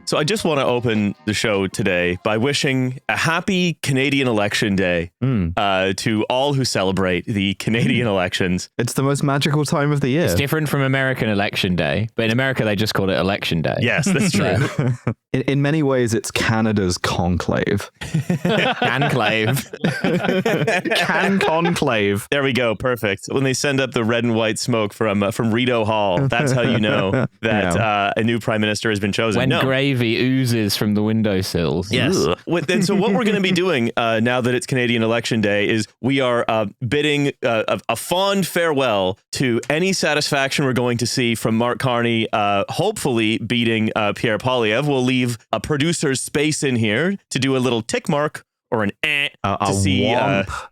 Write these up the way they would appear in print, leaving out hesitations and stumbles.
So I just want to open the show today by wishing a happy Canadian election day to all who celebrate the Canadian elections. It's the most magical time of the year. It's different from American election day, but in America they just call it election day. Yes, that's true. In many ways, it's Canada's conclave. Conclave. Conclave. There we go. Perfect. When they send up the red and white smoke from Rideau Hall, that's how you know that a new prime minister has been chosen. When gravy oozes from the windowsills. Yes. And so what we're going to be doing now that it's Canadian election day is we are bidding a fond farewell to any satisfaction we're going to see from Mark Carney, hopefully beating Pierre Poilievre. We'll leave a producer's space in here to do a little tick mark or an to see.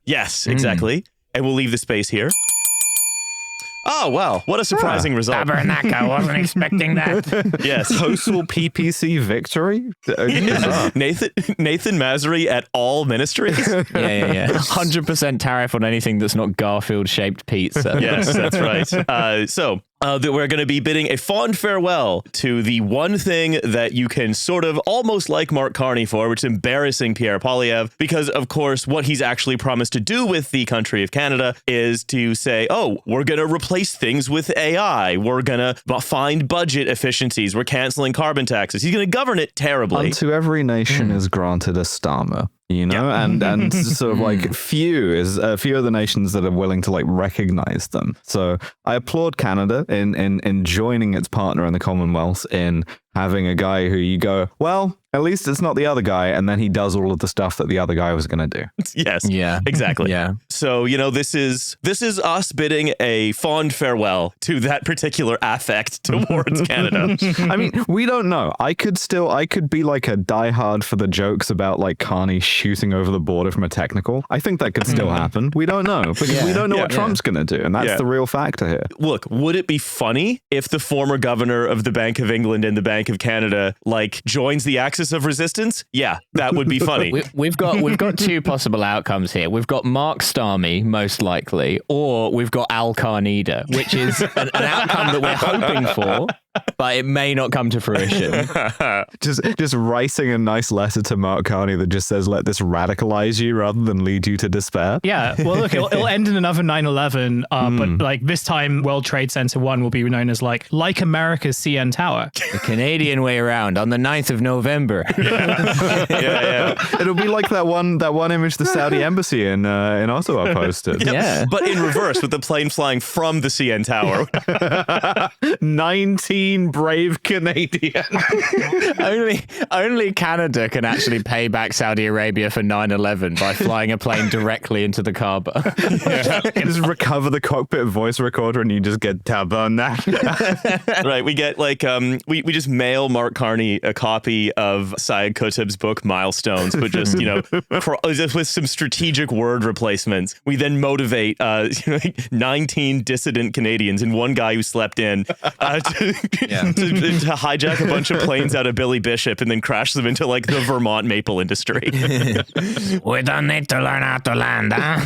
Yes, exactly. And we'll leave the space here. Oh, wow. What a surprising result. Tabernacle. I wasn't expecting that. Yes. Total PPC victory? Nathan Masery at all ministries. Yeah. 100% tariff on anything that's not Garfield-shaped pizza. Yes, that's right. So we're going to be bidding a fond farewell to the one thing that you can sort of almost like Mark Carney for, which is embarrassing Pierre Poilievre, because, of course, what he's actually promised to do with the country of Canada is to say, oh, we're going to replace things with AI. We're going to find budget efficiencies. We're canceling carbon taxes. He's going to govern it terribly. Unto every nation is granted a stammer. You know, and sort of like few of the nations that are willing to like recognize them. So I applaud Canada in joining its partner in the Commonwealth in having a guy who you go, well, at least it's not the other guy, and then he does all of the stuff that the other guy was going to do. Yes. Yeah. Exactly. Yeah. So, you know, this is us bidding a fond farewell to that particular affect towards Canada. I mean, we don't know. I could be like a diehard for the jokes about like Carney shooting over the border from a technical. I think that could still happen. We don't know because we don't know what Trump's going to do, and that's the real factor here. Look, would it be funny if the former governor of the Bank of England and the Bank of Canada like joins the axis of resistance? Yeah, that would be funny. We've got two possible outcomes here. We've got Mark Starmy, most likely, or we've got Al Carneda, which is an outcome that we're hoping for, but it may not come to fruition. Just writing a nice letter to Mark Carney that just says, let this radicalize you rather than lead you to despair. Yeah, well, look, it'll end in another 9/11, but like this time, World Trade Center 1 will be known as like America's CN Tower. The Canadian way around on the 9th of November. Yeah. It'll be like that one image the Saudi embassy in Ottawa posted. Yeah. But in reverse, with the plane flying from the CN Tower. 19 brave Canadians. Only Canada can actually pay back Saudi Arabia for 9/11 by flying a plane directly into the Kaaba. You just recover the cockpit voice recorder and you just get tabernacle. Right, we get like we just mail Mark Carney a copy of Syed Qutb's book Milestones, but just, you know, just with some strategic word replacements. We then motivate 19 dissident Canadians and one guy who slept in to hijack a bunch of planes out of Billy Bishop and then crash them into like the Vermont maple industry. We don't need to learn how to land, huh?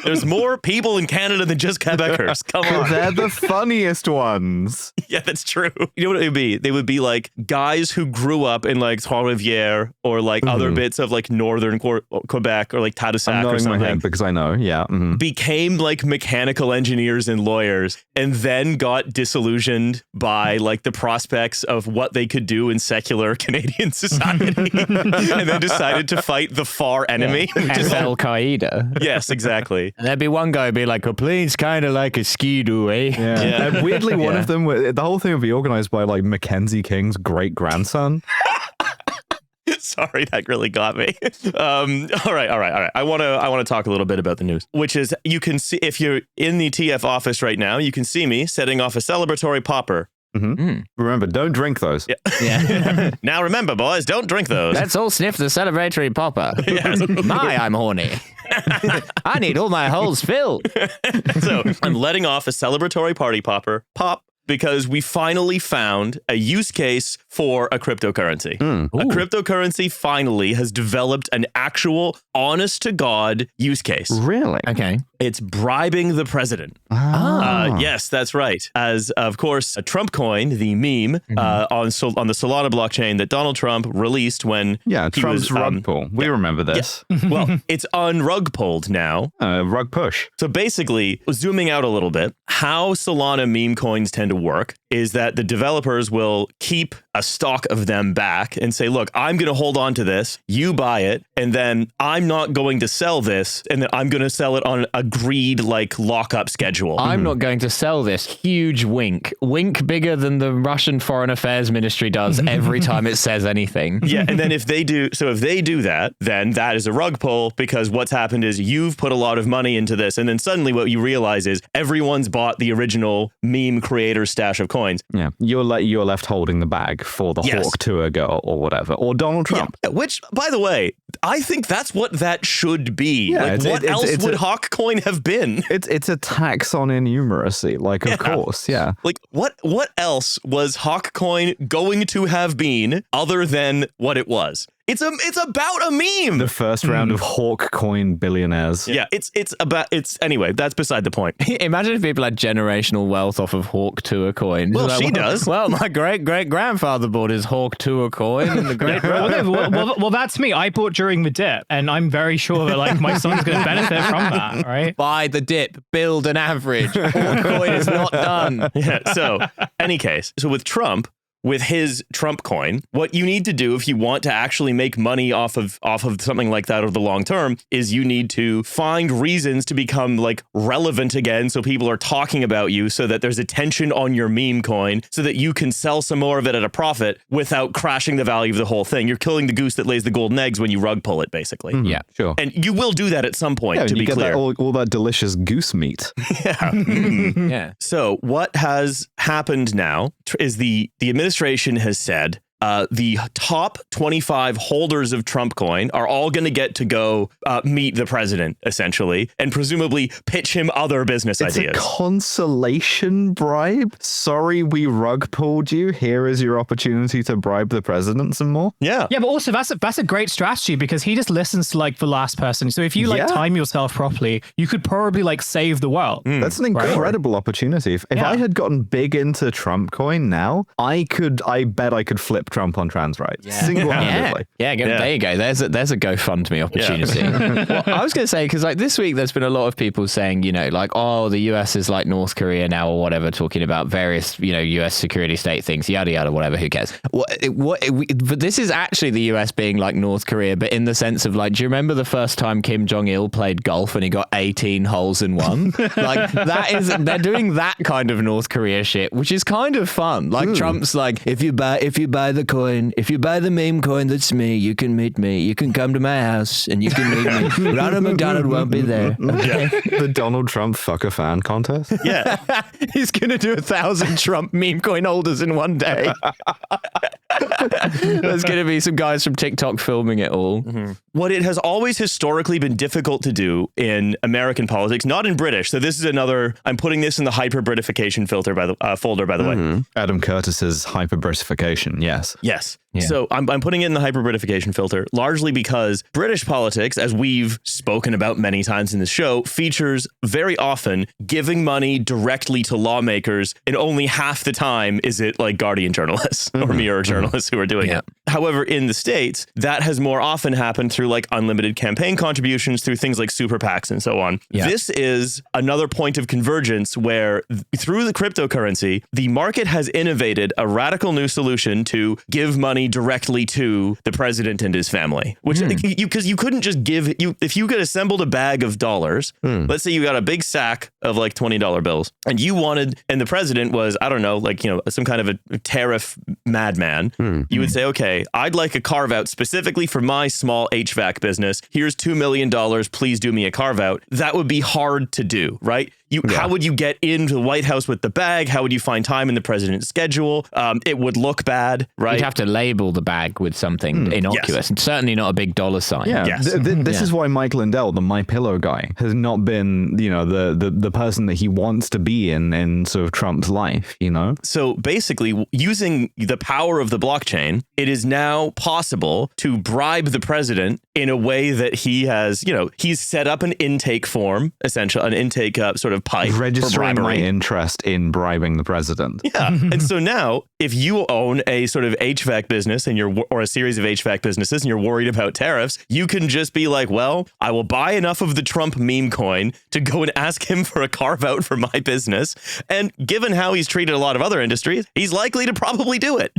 There's more people in Canada than just Quebecers. Come on. They're the funniest ones. Yeah, that's true. You know what it would be? They would be like guys who grew up in like Trois-Rivières or like other bits of like northern Quebec or like Tadoussac or something. My head because I know, became like mechanical engineers and lawyers and then got disillusioned by like the prospects of what they could do in secular Canadian society and then decided to fight the far enemy. Just Al-Qaeda. Yes, exactly. And there'd be one guy who'd be like, a plane's kind of like a ski-doo, eh? Yeah. And weirdly, one of them, the whole thing would be organized by like Mackenzie King's great-grandson. Sorry, that really got me. All right. I want to talk a little bit about the news, which is you can see if you're in the TF office right now, you can see me setting off a celebratory popper. Remember, don't drink those. Yeah. Now remember, boys, don't drink those. Let's all sniff the celebratory popper. Yes. I'm horny. I need all my holes filled. So I'm letting off a celebratory party popper. Pop. Because we finally found a use case for a cryptocurrency. A cryptocurrency finally has developed an actual honest-to-God use case. Really? Okay. It's bribing the president. Yes, that's right. As, of course, a Trump coin, the meme on the Solana blockchain that Donald Trump released when Trump's rug pull. We remember this. Yeah. Well, it's unrug pulled now. Rug push. So basically, zooming out a little bit, how Solana meme coins tend to work is that the developers will keep a stock of them back and say, look, I'm going to hold on to this, you buy it, and then I'm not going to sell this, and then I'm going to sell it on an agreed lockup schedule. I'm not going to sell this. Huge wink. Wink bigger than the Russian Foreign Affairs Ministry does every time it says anything. Yeah, and then if they do that, then that is a rug pull, because what's happened is you've put a lot of money into this, and then suddenly what you realize is everyone's bought the original meme creator stash of coins. Yeah, you're left holding the bag for the Hawk Tour girl or whatever, or Donald Trump. Yeah, which, by the way, I think that's what that should be. Yeah, what else would Hawk coin have been? It's a tax on innumeracy, of course, yeah. What else was Hawk coin going to have been other than what it was? It's about a meme. The first round of Hawk coin billionaires. Yeah, anyway, that's beside the point. Imagine if people had generational wealth off of Hawk Tour coins. Well, she does. Well, my great-great-grandfather bought his Hawk Tour coin in the great... well, that's me. I bought during the dip, and I'm very sure that my son's going to benefit from that, right? Buy the dip, build an average. Hawk coin is not done. Yeah, so, any case, so with Trump, with his Trump coin, what you need to do if you want to actually make money off of something like that over the long term is you need to find reasons to become relevant again, so people are talking about you, so that there's attention on your meme coin, so that you can sell some more of it at a profit without crashing the value of the whole thing. You're killing the goose that lays the golden eggs when you rug pull it, basically. Yeah, sure. And you will do that at some point, to be clear. All that delicious goose meat. Yeah. Yeah. So what has happened now is the administration has said the top 25 holders of Trump coin are all going to get to go meet the president, essentially, and presumably pitch him other business ideas. It's a consolation bribe. Sorry, we rug pulled you. Here is your opportunity to bribe the president some more. Yeah. Yeah, but also that's a great strategy, because he just listens to the last person. So if you time yourself properly, you could probably save the world. That's an incredible opportunity. If I had gotten big into Trump coin now, I bet I could flip Trump on trans rights single-handedly. There you go. There's a GoFundMe opportunity. Well, I was going to say, because this week there's been a lot of people saying, the US is like North Korea now or whatever, talking about various, US security state things, yada yada, whatever. Who cares? But this is actually the US being like North Korea, but in the sense of do you remember the first time Kim Jong-il played golf and he got 18 holes in one? They're doing that kind of North Korea shit, which is kind of fun. Trump's if you buy the coin, if you buy the meme coin, that's me. You can meet me. You can come to my house and you can meet me. Ronald McDonald won't be there. Okay? The Donald Trump fuck a fan contest. Yeah. He's going to do 1,000 Trump meme coin holders in one day. There's going to be some guys from TikTok filming it all. Mm-hmm. What it has always historically been difficult to do in American politics, not in British. So this is I'm putting this in the hyper-Britification filter folder, by the way. Adam Curtis's hyper-Britification, yes. Yes. Yeah. So I'm putting it in the hyper-Britification filter, largely because British politics, as we've spoken about many times in this show, features very often giving money directly to lawmakers, and only half the time is it Guardian journalists or Mirror journalists who are doing it. However, in the States, that has more often happened through unlimited campaign contributions, through things like super PACs and so on. Yeah. This is another point of convergence where through the cryptocurrency, the market has innovated a radical new solution to give money directly to the president and his family, which because you couldn't just if you could assembled a bag of dollars, let's say you got a big sack of $20 bills, and the president was, I don't know, some kind of a tariff madman, you would say, okay, I'd like a carve out specifically for my small HVAC business. Here's $2 million. Please do me a carve out. That would be hard to do, right? how would you get into the White House with the bag? How would you find time in the president's schedule? It would look bad, right? You'd have to label the bag with something innocuous, and certainly not a big dollar sign. Yeah, Yes. This is why Mike Lindell, the My Pillow guy, has not been, the person that he wants to be in sort of Trump's life, So basically, using the power of the blockchain, it is now possible to bribe the president in a way that he has, he's set up an intake form, essentially, an intake sort of pipe registering for my bribery. interest in bribing the president. Yeah. And so now, if you own a sort of HVAC business or a series of HVAC businesses and you're worried about tariffs, you can just be like, well, I will buy enough of the Trump meme coin to go and ask him for a carve out for my business. And given how he's treated a lot of other industries, he's likely to probably do it.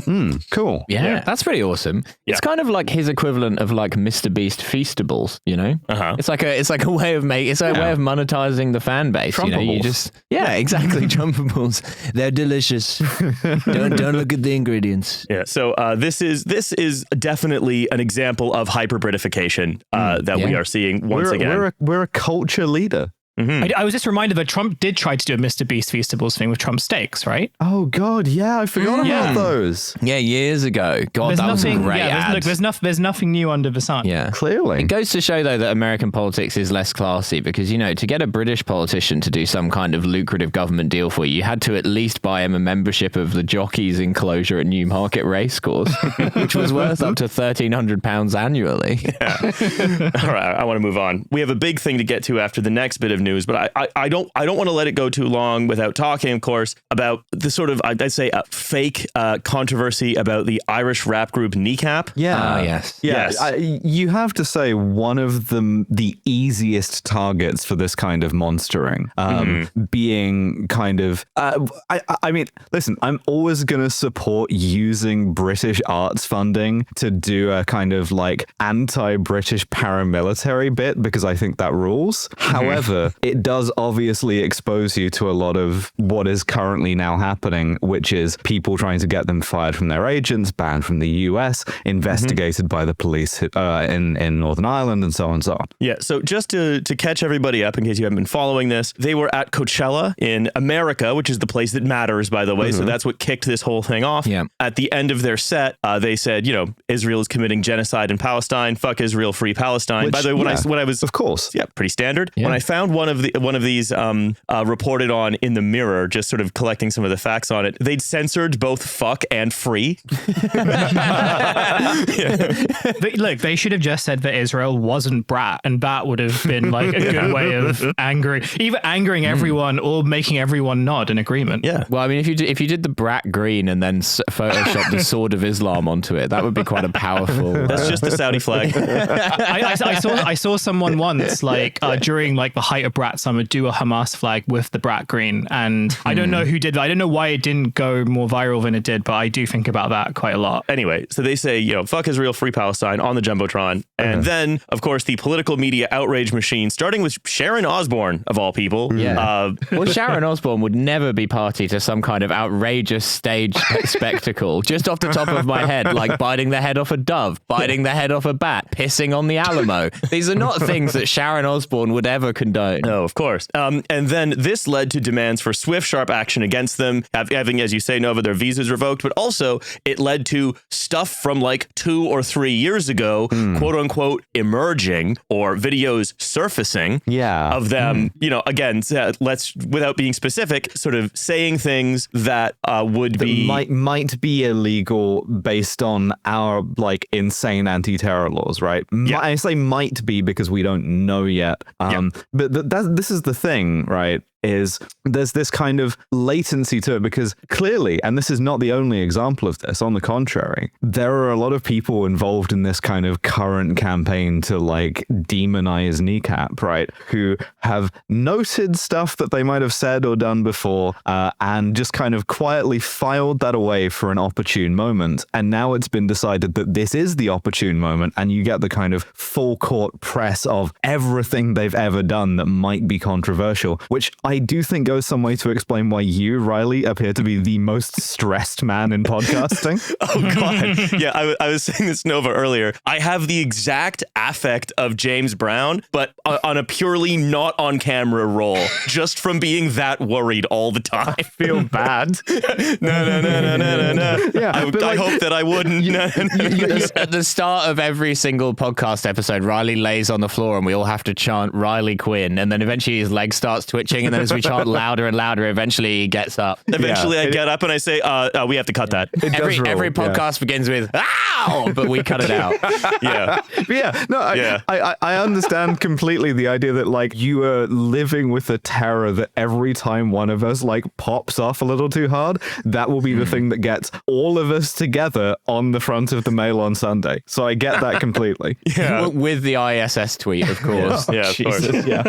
Cool. Yeah, that's pretty awesome. It's kind of like his equivalent of like Mr. Beast Feastables, It's like a way of way of monetizing the fan base. Trumpables. Exactly. Trumpables. They're delicious. don't look at the ingredients. Yeah. So this is definitely an example of hyper-Britification that we are seeing once again. We're a culture leader. I was just reminded that Trump did try to do a Mr. Beast Feastables thing with Trump steaks, right? Oh God, yeah, I forgot about those. Yeah, years ago. God, that was a great ad. There's nothing new under Vasan. Yeah. Clearly. It goes to show, though, that American politics is less classy because, to get a British politician to do some kind of lucrative government deal for you, you had to at least buy him a membership of the jockeys enclosure at Newmarket Racecourse, which was worth up to £1,300 annually. Yeah. All right, I want to move on. We have a big thing to get to after the next bit of news, but I don't want to let it go too long without talking, of course, about the sort of, I'd say, a fake controversy about the Irish rap group Kneecap. Yeah. Yes. Yeah. Yes. You have to say one of the easiest targets for this kind of monstering, being kind of, I mean, listen, I'm always going to support using British arts funding to do a kind of like anti-British paramilitary bit because I think that rules. However, it does obviously expose you to a lot of what is currently now happening, which is people trying to get them fired from their agents, banned from the US, investigated by the police in Northern Ireland, and so on and so on. Yeah, so just to catch everybody up in case you haven't been following this, they were at Coachella in America, which is the place that matters, by the way. So that's what kicked this whole thing off. Yeah. At the end of their set, they said, Israel is committing genocide in Palestine. Fuck Israel, free Palestine. By the way, when I was, of course, pretty standard. Yeah. When I found one of these reported on in the Mirror, just sort of collecting some of the facts on it, they'd censored both fuck and free. Look, they should have just said that Israel wasn't brat, and that would have been like a good way of angering everyone or making everyone nod in agreement. Yeah. Well, I mean, if you did the brat green and then Photoshop the sword of Islam onto it, that would be quite a powerful. That's just the Saudi flag. I saw someone once during like the height of Brat Summer do a Hamas flag with the Brat green, and I don't know who did that. I don't know why it didn't go more viral than it did, but I do think about that quite a lot. Anyway, so they say, fuck Israel, free Palestine on the Jumbotron. And then, of course, the political media outrage machine, starting with Sharon Osbourne, of all people. Yeah. Well, Sharon Osbourne would never be party to some kind of outrageous stage spectacle. Just off the top of my head, like biting the head off a dove, biting the head off a bat, pissing on the Alamo. These are not things that Sharon Osbourne would ever condone. No, of course. And then this led to demands for swift, sharp action against them, having, as you say, Nova, their visas revoked. But also, it led to stuff from like 2 or 3 years ago, quote unquote, emerging, or videos surfacing of them, again, without being specific, sort of saying things that would be might be illegal based on our like insane anti-terror laws, right? I say might be because we don't know yet. But this is the thing, right? Is there's this kind of latency to it because clearly, and this is not the only example of this, on the contrary, there are a lot of people involved in this kind of current campaign to like demonize Kneecap, right? Who have noted stuff that they might have said or done before and just kind of quietly filed that away for an opportune moment. And now it's been decided that this is the opportune moment, and you get the kind of full court press of everything they've ever done that might be controversial, which I do think goes some way to explain why you, Riley, appear to be the most stressed man in podcasting. Oh, God. Yeah, I was saying this, Nova, earlier. I have the exact affect of James Brown, but on a purely not on camera role, just from being that worried all the time. I feel bad. No. Yeah, I hope that I wouldn't. At the start of every single podcast episode, Riley lays on the floor and we all have to chant Riley Quinn, and then eventually his leg starts twitching, and then as we chant louder and louder, eventually he gets up. Eventually I get up and I say, we have to cut that. Every podcast begins with "ow," but we cut it out. I understand completely the idea that like you are living with the terror that every time one of us like pops off a little too hard, that will be the thing that gets all of us together on the front of the Mail on Sunday. So I get that completely. With the ISS tweet, of course. Yeah, of course.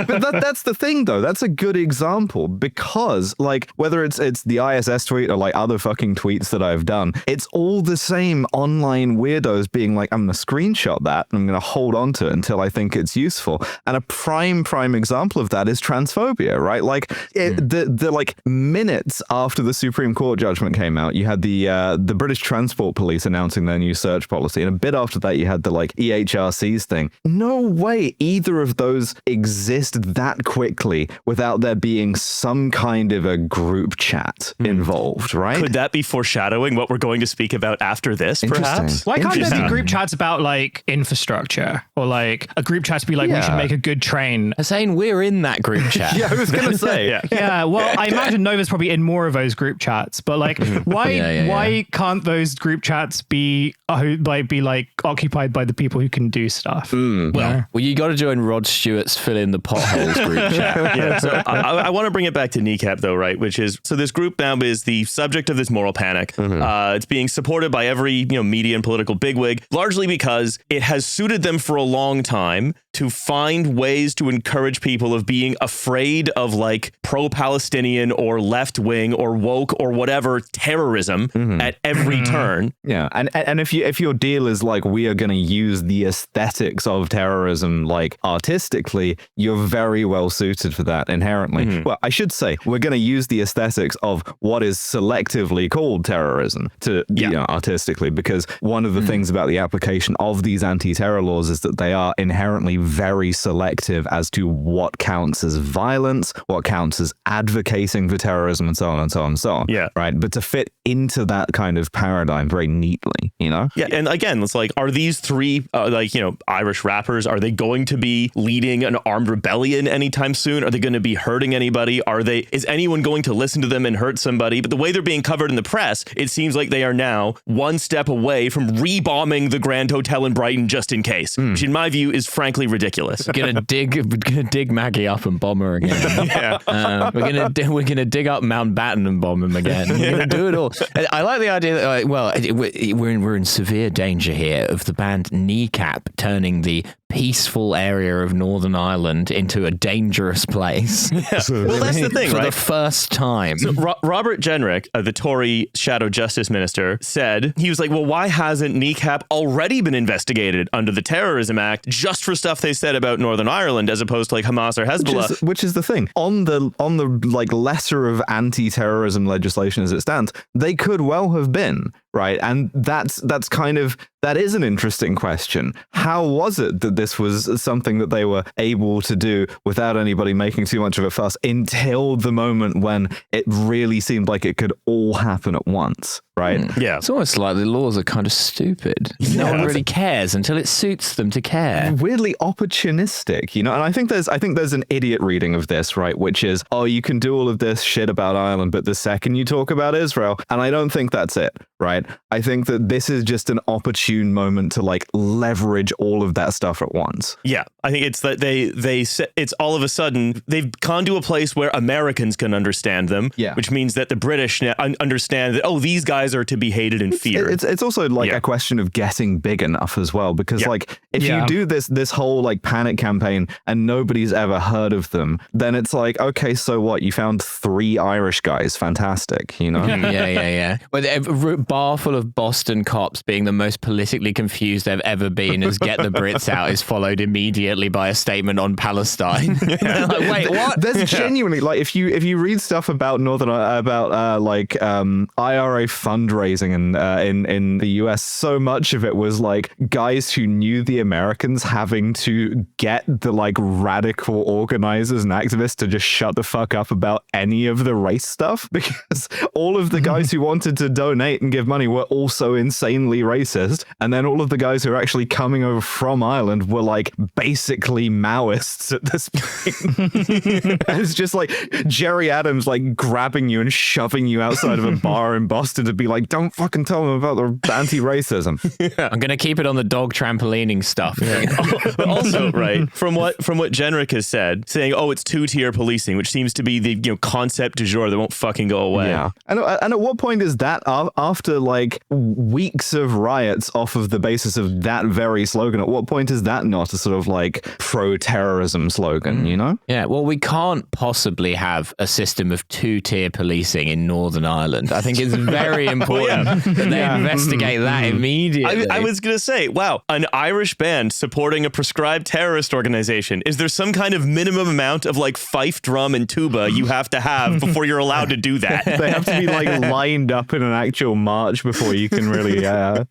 But that's the thing, though. That's a good example because, like, whether it's the ISS tweet or like other fucking tweets that I've done, it's all the same online weirdos being like, I'm going to screenshot that and I'm going to hold on to it until I think it's useful. And a prime example of that is transphobia, right? Like, the like minutes after the Supreme Court judgment came out, you had the British Transport Police announcing their new search policy, and a bit after that, you had the like EHRC's thing. No way either of those exist that quickly without there being some kind of a group chat involved, right? Could that be foreshadowing what we're going to speak about after this, perhaps? Why can't there be group chats about like infrastructure, or like a group chat to be like, we should make a good train? Hussein, we're in that group chat. Yeah, I was going to say. Yeah, well, I imagine Nova's probably in more of those group chats, but like, why can't those group chats be occupied by the people who can do stuff? Well, you got to join Rod Stewart's Fill in the Potholes group chat. So I want to bring it back to Kneecap, though, right? Which is, so this group now is the subject of this moral panic. It's being supported by every media and political bigwig, largely because it has suited them for a long time to find ways to encourage people of being afraid of like pro-Palestinian or left-wing or woke or whatever terrorism at every turn. Yeah, and if your deal is like, we are going to use the aesthetics of terrorism like artistically, you're very well suited for that inherently. Well, I should say we're going to use the aesthetics of what is selectively called terrorism to artistically, because one of the things about the application of these anti-terror laws is that they are inherently very selective as to what counts as violence, what counts as advocating for terrorism, and so on and so on and so on. Yeah. Right. But to fit into that kind of paradigm very neatly, Yeah. And again, it's like, are these three, Irish rappers, are they going to be leading an armed rebellion anytime soon? Are they going to be hurting anybody? Is anyone going to listen to them and hurt somebody? But the way they're being covered in the press, it seems like they are now one step away from rebombing the Grand Hotel in Brighton just in case, which in my view is frankly ridiculous. Gonna dig Maggie up and bomb her again. We're gonna dig up Mountbatten and bomb him again. We're gonna do it all. I like the idea that we're in severe danger here of the band Kneecap turning the peaceful area of Northern Ireland into a dangerous place. Well, that's the thing, for right? the first time. So Robert Jenrick, the Tory Shadow Justice Minister, said, he was like, well, why hasn't Kneecap already been investigated under the Terrorism Act just for stuff they said about Northern Ireland as opposed to like Hamas or Hezbollah? Which is the thing. On the like lesser of anti-terrorism legislation as it stands, they could well have been, right? And that's kind of, that is an interesting question. How was it that this was something that they were able to do without anybody making too much of a fuss until the moment when it really seemed like it could all happen at once, right? Yeah. It's almost like the laws are kind of stupid. No one really cares until it suits them to care. Weirdly opportunistic, and I think there's an idiot reading of this, right? Which is, oh, you can do all of this shit about Ireland, but the second you talk about Israel, and I don't think that's it, right? I think that this is just an opportune moment to like leverage all of that stuff at once. Yeah, I think it's that it's all of a sudden they've gone to a place where Americans can understand them, which means that the British understand that, oh, these guys guys are to be hated and feared. It's also like a question of getting big enough as well, because like if you do this whole like panic campaign and nobody's ever heard of them, then it's like, okay, so what? You found 3 Irish guys, fantastic, you know? Yeah. But a bar full of Boston cops being the most politically confused they've ever been as Get the Brits Out is followed immediately by a statement on Palestine. Like, wait, what? There's genuinely like if you read stuff about IRA fundraising in the US, so much of it was like guys who knew the Americans having to get the like radical organizers and activists to just shut the fuck up about any of the race stuff, because all of the guys who wanted to donate and give money were also insanely racist, and then all of the guys who are actually coming over from Ireland were like basically Maoists at this point. And it's just like Jerry Adams like grabbing you and shoving you outside of a bar in Boston to be like, don't fucking tell them about the anti-racism. I'm gonna keep it on the dog trampolining stuff. But also, right, from what Jenrick has said, saying, oh, it's 2-tier policing, which seems to be the concept du jour that won't fucking go away. Yeah. And at what point is that, after like weeks of riots off of the basis of that very slogan, at what point is that not a sort of like pro-terrorism slogan, you know? Yeah, well, we can't possibly have a system of 2-tier policing in Northern Ireland. I think it's very important that they investigate that immediately. I was going to say, wow, an Irish band supporting a prescribed terrorist organization. Is there some kind of minimum amount of like fife, drum, and tuba you have to have before you're allowed to do that? They have to be like lined up in an actual march before you can really, like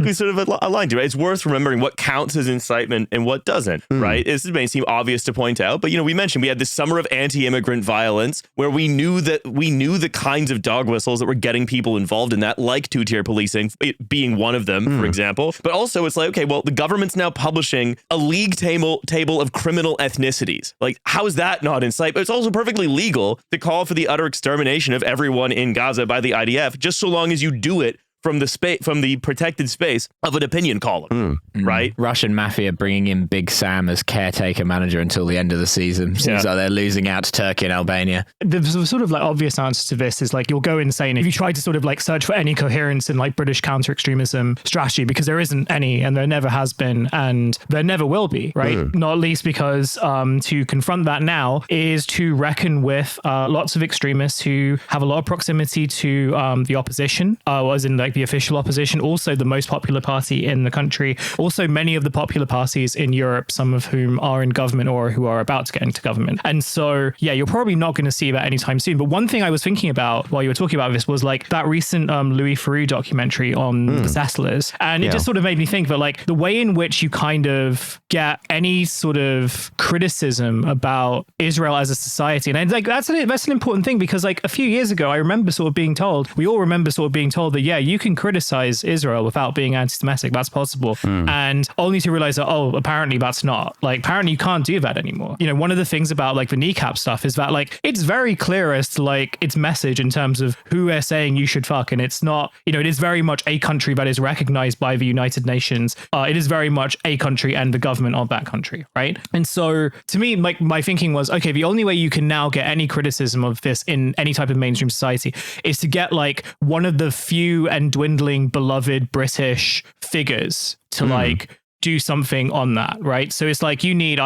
we sort of aligned to, right? It's worth remembering what counts as incitement and what doesn't, right? This may seem obvious to point out, but we mentioned we had this summer of anti-immigrant violence where we knew the kinds of dog whistles that were getting people involved in that, like 2-tier policing it being one of them, for example. But also it's like, okay, well, the government's now publishing a league table of criminal ethnicities. Like, how is that not incitement? It's also perfectly legal to call for the utter extermination of everyone in Gaza by the IDF, just so long as you do it from the protected space of an opinion column, right? Russian mafia bringing in Big Sam as caretaker manager until the end of the season. Seems like they're losing out to Turkey and Albania. The sort of like obvious answer to this is like, you'll go insane if you try to sort of like search for any coherence in like British counter-extremism strategy, because there isn't any, and there never has been, and there never will be, right? Not least because to confront that now is to reckon with lots of extremists who have a lot of proximity to the opposition, as in like the official opposition, also the most popular party in the country, also many of the popular parties in Europe, some of whom are in government or who are about to get into government. And so, yeah, you're probably not going to see that anytime soon. But one thing I was thinking about while you were talking about this was like that recent Louis Theroux documentary on the settlers. And it just sort of made me think that like the way in which you kind of get any sort of criticism about Israel as a society. And like that's an important thing, because like a few years ago, I remember sort of being told, we all remember sort of being told that, yeah, you can criticize Israel without being anti-Semitic. That's possible. And only to realize that, oh, apparently that's not. Like, apparently you can't do that anymore. One of the things about like the kneecap stuff is that like it's very clear as to like its message in terms of who they're saying you should fuck. And it's not, it is very much a country that is recognized by the United Nations. It is very much a country and the government of that country, right? And so to me, like my thinking was, okay, the only way you can now get any criticism of this in any type of mainstream society is to get like one of the few and dwindling beloved British figures to like do something on that, right? So it's like you need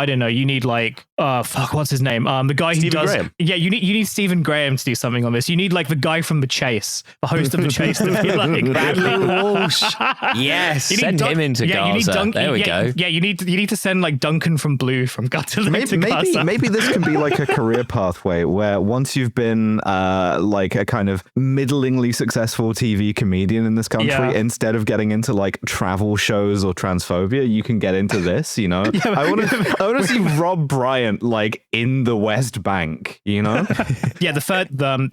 like what's his name? The guy who does Graham. Yeah, you need Stephen Graham to do something on this. You need like the guy from The Chase, the host of The Chase, to be like Bradley Walsh. Yes, send him into Gaza. There we go. Yeah, you need to send like Duncan from Blue from Gaza. Maybe this can be like a career pathway where once you've been like a kind of middlingly successful TV comedian in this country, instead of getting into like travel shows or transphobia, you can get into this. I want to see Rob Bryant like in the West Bank. Yeah, the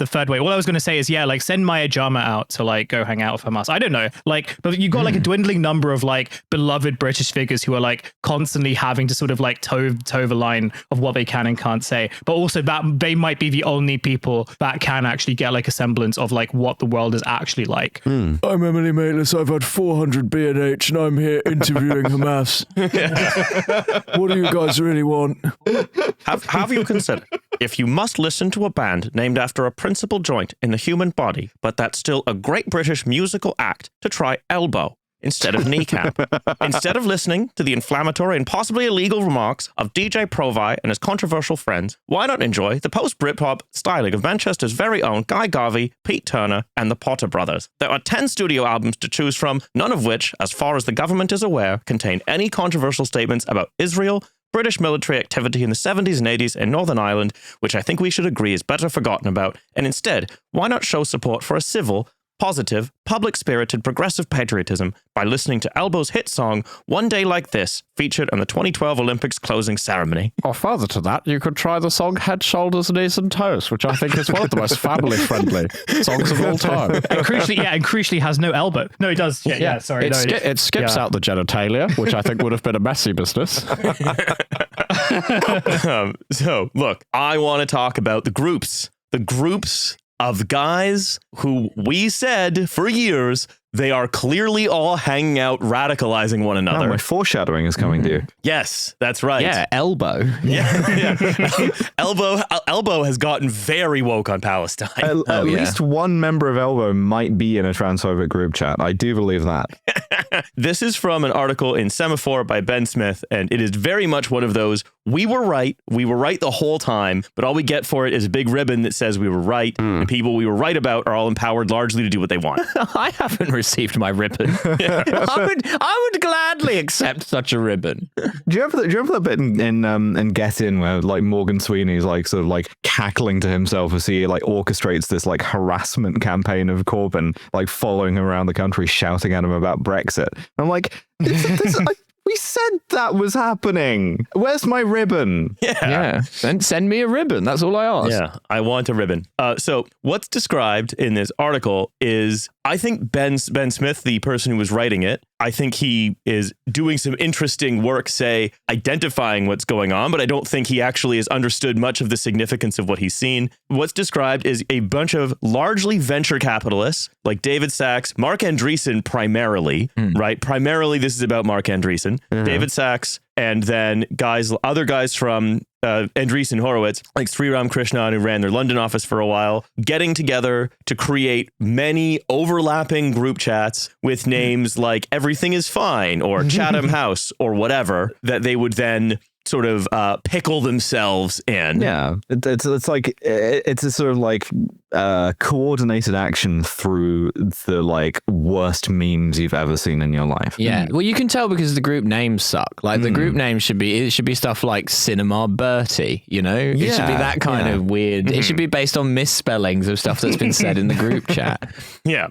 third way. All I was going to say is like send Maya Jama out to like go hang out with Hamas. I don't know, like, but you've got like a dwindling number of like beloved British figures who are like constantly having to sort of like toe the line of what they can and can't say, but also that they might be the only people that can actually get like a semblance of like what the world is actually like. I'm Emily Maitlis. I've had 400 B&H and I'm here interviewing maths. What do you guys really want? Have you considered, if you must listen to a band named after a principal joint in the human body, but that's still a great British musical act, to try elbow instead of kneecap? Instead of listening to the inflammatory and possibly illegal remarks of DJ Provi and his controversial friends, why not enjoy the post-Britpop styling of Manchester's very own Guy Garvey, Pete Turner, and the Potter Brothers? There are 10 studio albums to choose from, none of which, as far as the government is aware, contain any controversial statements about Israel, British military activity in the 70s and 80s in Northern Ireland, which I think we should agree is better forgotten about, and instead, why not show support for a civil, positive, public-spirited, progressive patriotism by listening to Elbow's hit song, One Day Like This, featured on the 2012 Olympics closing ceremony. Or further to that, you could try the song Head, Shoulders, Knees and Toes, which I think is one of the most family-friendly songs of all time. And crucially has no elbow. No, it does. Yeah, sorry. It skips out the genitalia, which I think would have been a messy business. So, look, I want to talk about the groups of guys who we said for years they are clearly all hanging out, radicalizing one another. Oh, my foreshadowing is coming to you. Yes, that's right. Yeah, elbow. Yeah. Elbow has gotten very woke on Palestine. At least one member of Elbow might be in a transphobic group chat. I do believe that. This is from an article in Semaphore by Ben Smith, and it is very much one of those, we were right the whole time, but all we get for it is a big ribbon that says we were right, and people we were right about are all empowered largely to do what they want. I haven't received my ribbon. I would gladly accept such a ribbon. Do you remember that bit in Get In where like Morgan Sweeney's like sort of like cackling to himself as he like orchestrates this like harassment campaign of Corbin, like following him around the country shouting at him about Brexit? I'm like, we said that was happening. Where's my ribbon? Yeah. Then send me a ribbon. That's all I ask. Yeah, I want a ribbon. So what's described in this article is, I think Ben Smith, the person who was writing it, I think he is doing some interesting work, say, identifying what's going on, but I don't think he actually has understood much of the significance of what he's seen. What's described is a bunch of largely venture capitalists, like David Sachs, Mark Andreessen primarily, right? Primarily, this is about Mark Andreessen, David Sachs, and then other guys from Andreessen Horowitz, like Sriram Krishnan, who ran their London office for a while, getting together to create many overlapping group chats with names like Everything is Fine or Chatham House or whatever, that they would then sort of pickle themselves in. Yeah, it's like it's a sort of like coordinated action through the like worst memes you've ever seen in your life. Yeah, well, you can tell because the group names suck. Like the group name should be stuff like Cinema Bertie. You know, it should be that kind of weird. It should be based on misspellings of stuff that's been said in the group chat. Yeah.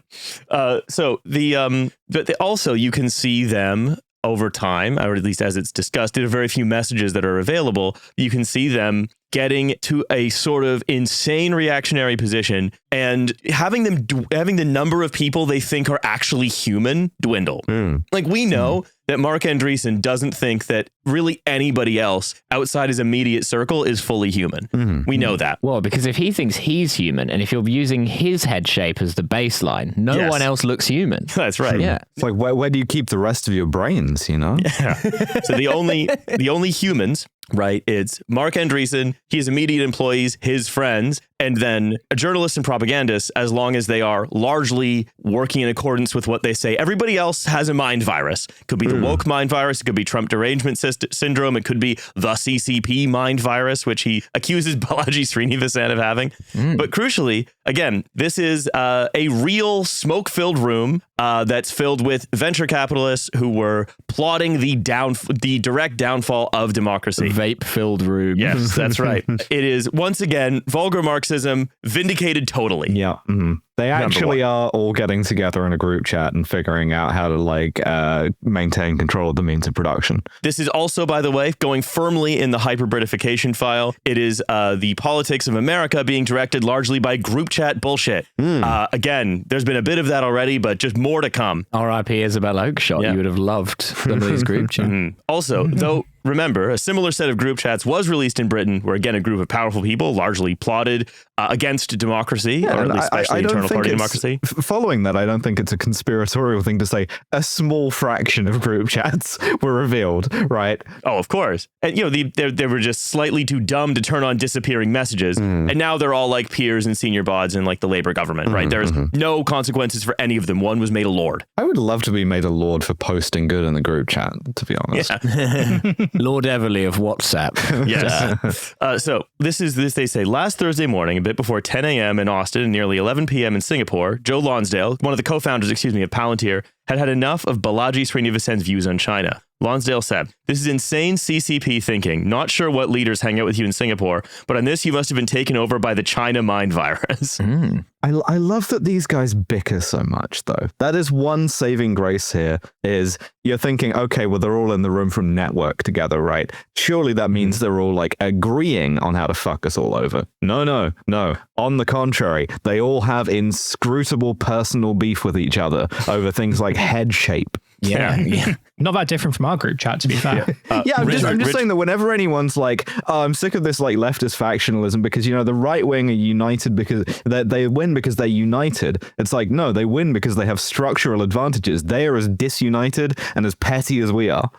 So but also you can see them over time, or at least as it's discussed, there are very few messages that are available. You can see them getting to a sort of insane reactionary position and having the number of people they think are actually human dwindle. Like we know that Mark Andreessen doesn't think that really anybody else outside his immediate circle is fully human. We know that. Well, because if he thinks he's human, and if you're using his head shape as the baseline, no one else looks human. That's right. Yeah. It's like where do you keep the rest of your brains, you know? Yeah. So the only humans, right, it's Mark Andreessen, his immediate employees, his friends, and then a journalist and propagandist, as long as they are largely working in accordance with what they say. Everybody else has a mind virus. It could be the woke mind virus. It could be Trump derangement syndrome. It could be the CCP mind virus, which he accuses Balaji Srinivasan of having. But crucially, again, this is a real smoke-filled room that's filled with venture capitalists who were plotting the direct downfall of democracy. Vape-filled room. Yes, that's right. It is, once again, vulgar Marxism vindicated totally. Yeah. They actually are all getting together in a group chat and figuring out how to like maintain control of the means of production. This is also, by the way, going firmly in the hyper-Britification file. It is the politics of America being directed largely by group chat bullshit. Again, there's been a bit of that already, but just more to come. R.I.P. Isabel Oakeshott. You would have loved some of these group chats. Also, though remember, a similar set of group chats was released in Britain, where again, a group of powerful people largely plotted against democracy, or at least especially internal party democracy. Following that, I don't think it's a conspiratorial thing to say a small fraction of group chats were revealed, right? Oh, of course. And, they were just slightly too dumb to turn on disappearing messages. And now they're all like peers and senior bods in like the Labour government, right? There's no consequences for any of them. One was made a lord. I would love to be made a lord for posting good in the group chat, to be honest. Yeah. Lord Everly of WhatsApp. Yes. So this, they say, last Thursday morning, a bit before 10 a.m. in Austin and nearly 11 p.m. in Singapore, Joe Lonsdale, one of the co-founders, of Palantir, had enough of Balaji Srinivasan's views on China. Lonsdale said, "This is insane CCP thinking. Not sure what leaders hang out with you in Singapore, but on this you must have been taken over by the China mind virus." I love that these guys bicker so much, though. That is one saving grace here, is you're thinking, okay, well, they're all in the room from network together, right? Surely that means they're all like agreeing on how to fuck us all over. No. On the contrary, they all have inscrutable personal beef with each other over things like head shape. Yeah. Not that different from our group chat, to be fair. I'm just saying that whenever anyone's like, oh, I'm sick of this like leftist factionalism because, the right wing are united because they win because they're united. It's like, no, they win because they have structural advantages. They are as disunited and as petty as we are.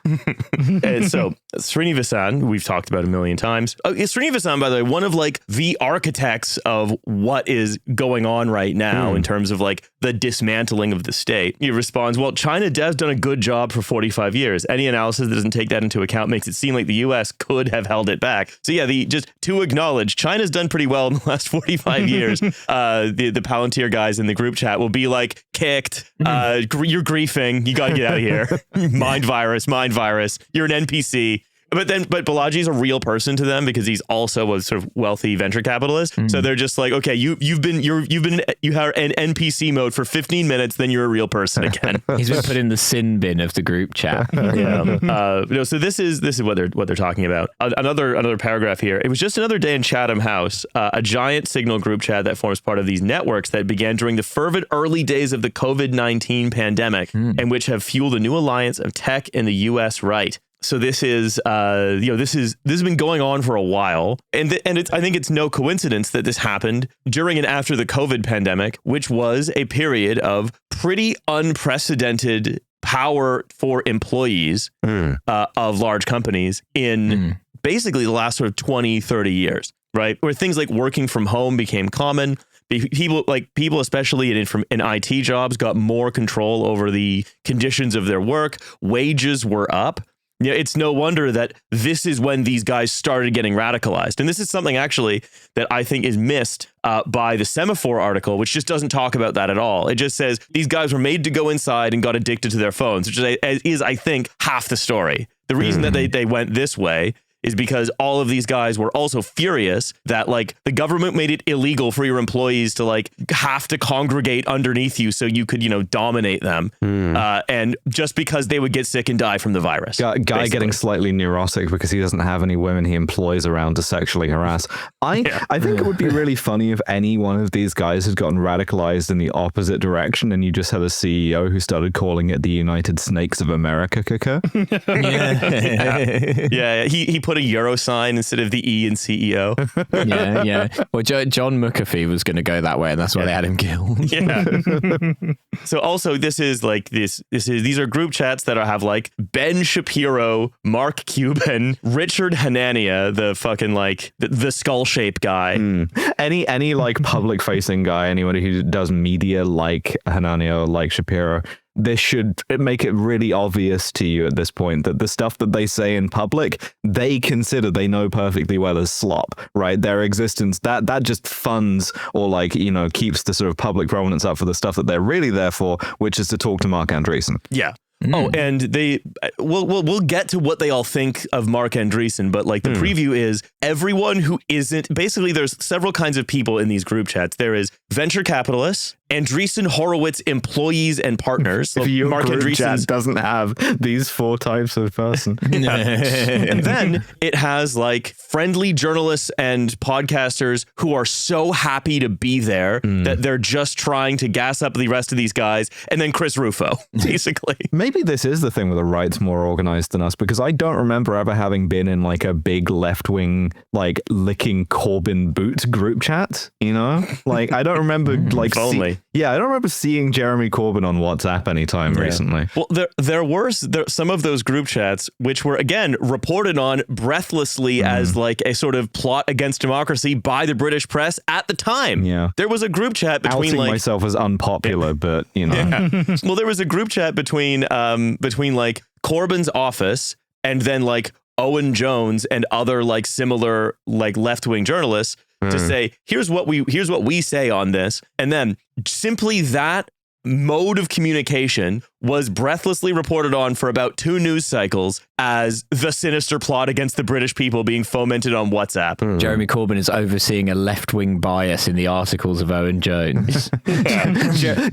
And so Srinivasan, we've talked about a million times. Srinivasan, by the way, one of like the architects of what is going on right now in terms of like the dismantling of the state. He responds, well, China has done a good job for 45 years. Any analysis that doesn't take that into account makes it seem like the U.S. could have held it back. So yeah, just to acknowledge, China's done pretty well in the last 45 years. The Palantir guys in the group chat will be like, kicked, you're griefing, you gotta get out of here. Mind virus, you're an NPC. But Balaji's a real person to them because he's also a sort of wealthy venture capitalist. So they're just like, okay, you have an NPC mode for 15 minutes, then you're a real person again. He's been put in the sin bin of the group chat. So this is what they're talking about. Another paragraph here. It was just another day in Chatham House, a giant Signal group chat that forms part of these networks that began during the fervent early days of the COVID-19 pandemic, and which have fueled a new alliance of tech in the U.S. right. So this is, this has been going on for a while, and I think it's no coincidence that this happened during and after the COVID pandemic, which was a period of pretty unprecedented power for employees of large companies in basically the last sort of 20, 30 years, right? Where things like working from home became common. People, especially in IT jobs, got more control over the conditions of their work. Wages were up. It's no wonder that this is when these guys started getting radicalized. And this is something actually that I think is missed by the Semaphore article, which just doesn't talk about that at all. It just says these guys were made to go inside and got addicted to their phones, which is I think, half the story. The reason that they went this way is because all of these guys were also furious that like the government made it illegal for your employees to like have to congregate underneath you so you could, dominate them. And just because they would get sick and die from the virus. Guy getting slightly neurotic because he doesn't have any women he employs around to sexually harass. I think it would be really funny if any one of these guys had gotten radicalized in the opposite direction and you just had a CEO who started calling it the United Snakes of America. Yeah. He put a euro sign instead of the E in CEO. Yeah. Well, John McAfee was going to go that way, and that's why they had him killed. Yeah. So also, these are group chats that have like Ben Shapiro, Mark Cuban, Richard Hanania, the fucking like the skull shape guy. Any like public facing guy, anybody who does media like Hanania or like Shapiro. This should make it really obvious to you at this point that the stuff that they say in public, they know perfectly well as slop, right? Their existence, that just funds or like, keeps the sort of public prominence up for the stuff that they're really there for, which is to talk to Mark Andreessen. Yeah. Oh, and we'll get to what they all think of Mark Andreessen, but like the preview is everyone who isn't, basically there's several kinds of people in these group chats. There is venture capitalists Andreessen Horowitz employees and partners. If your Mark group chat Andreessen's doesn't have these 4 types of person. and then it has like friendly journalists and podcasters who are so happy to be there that they're just trying to gas up the rest of these guys. And then Chris Rufo, basically. Maybe this is the thing where the right's more organized than us, because I don't remember ever having been in like a big left-wing, like licking Corbin boot group chat, you know? Like, I don't remember like... I don't remember seeing Jeremy Corbyn on WhatsApp anytime recently. Well, there were some of those group chats which were, again, reported on breathlessly as like a sort of plot against democracy by the British press at the time. Yeah. There was a group chat between Outing like... myself as unpopular, but, you know. Well, there was a group chat between like Corbyn's office and then like Owen Jones and other like similar like left-wing journalists to say, here's what we say on this. And then simply that mode of communication was breathlessly reported on for about 2 news cycles as the sinister plot against the British people being fomented on WhatsApp. Jeremy Corbyn is overseeing a left-wing bias in the articles of Owen Jones.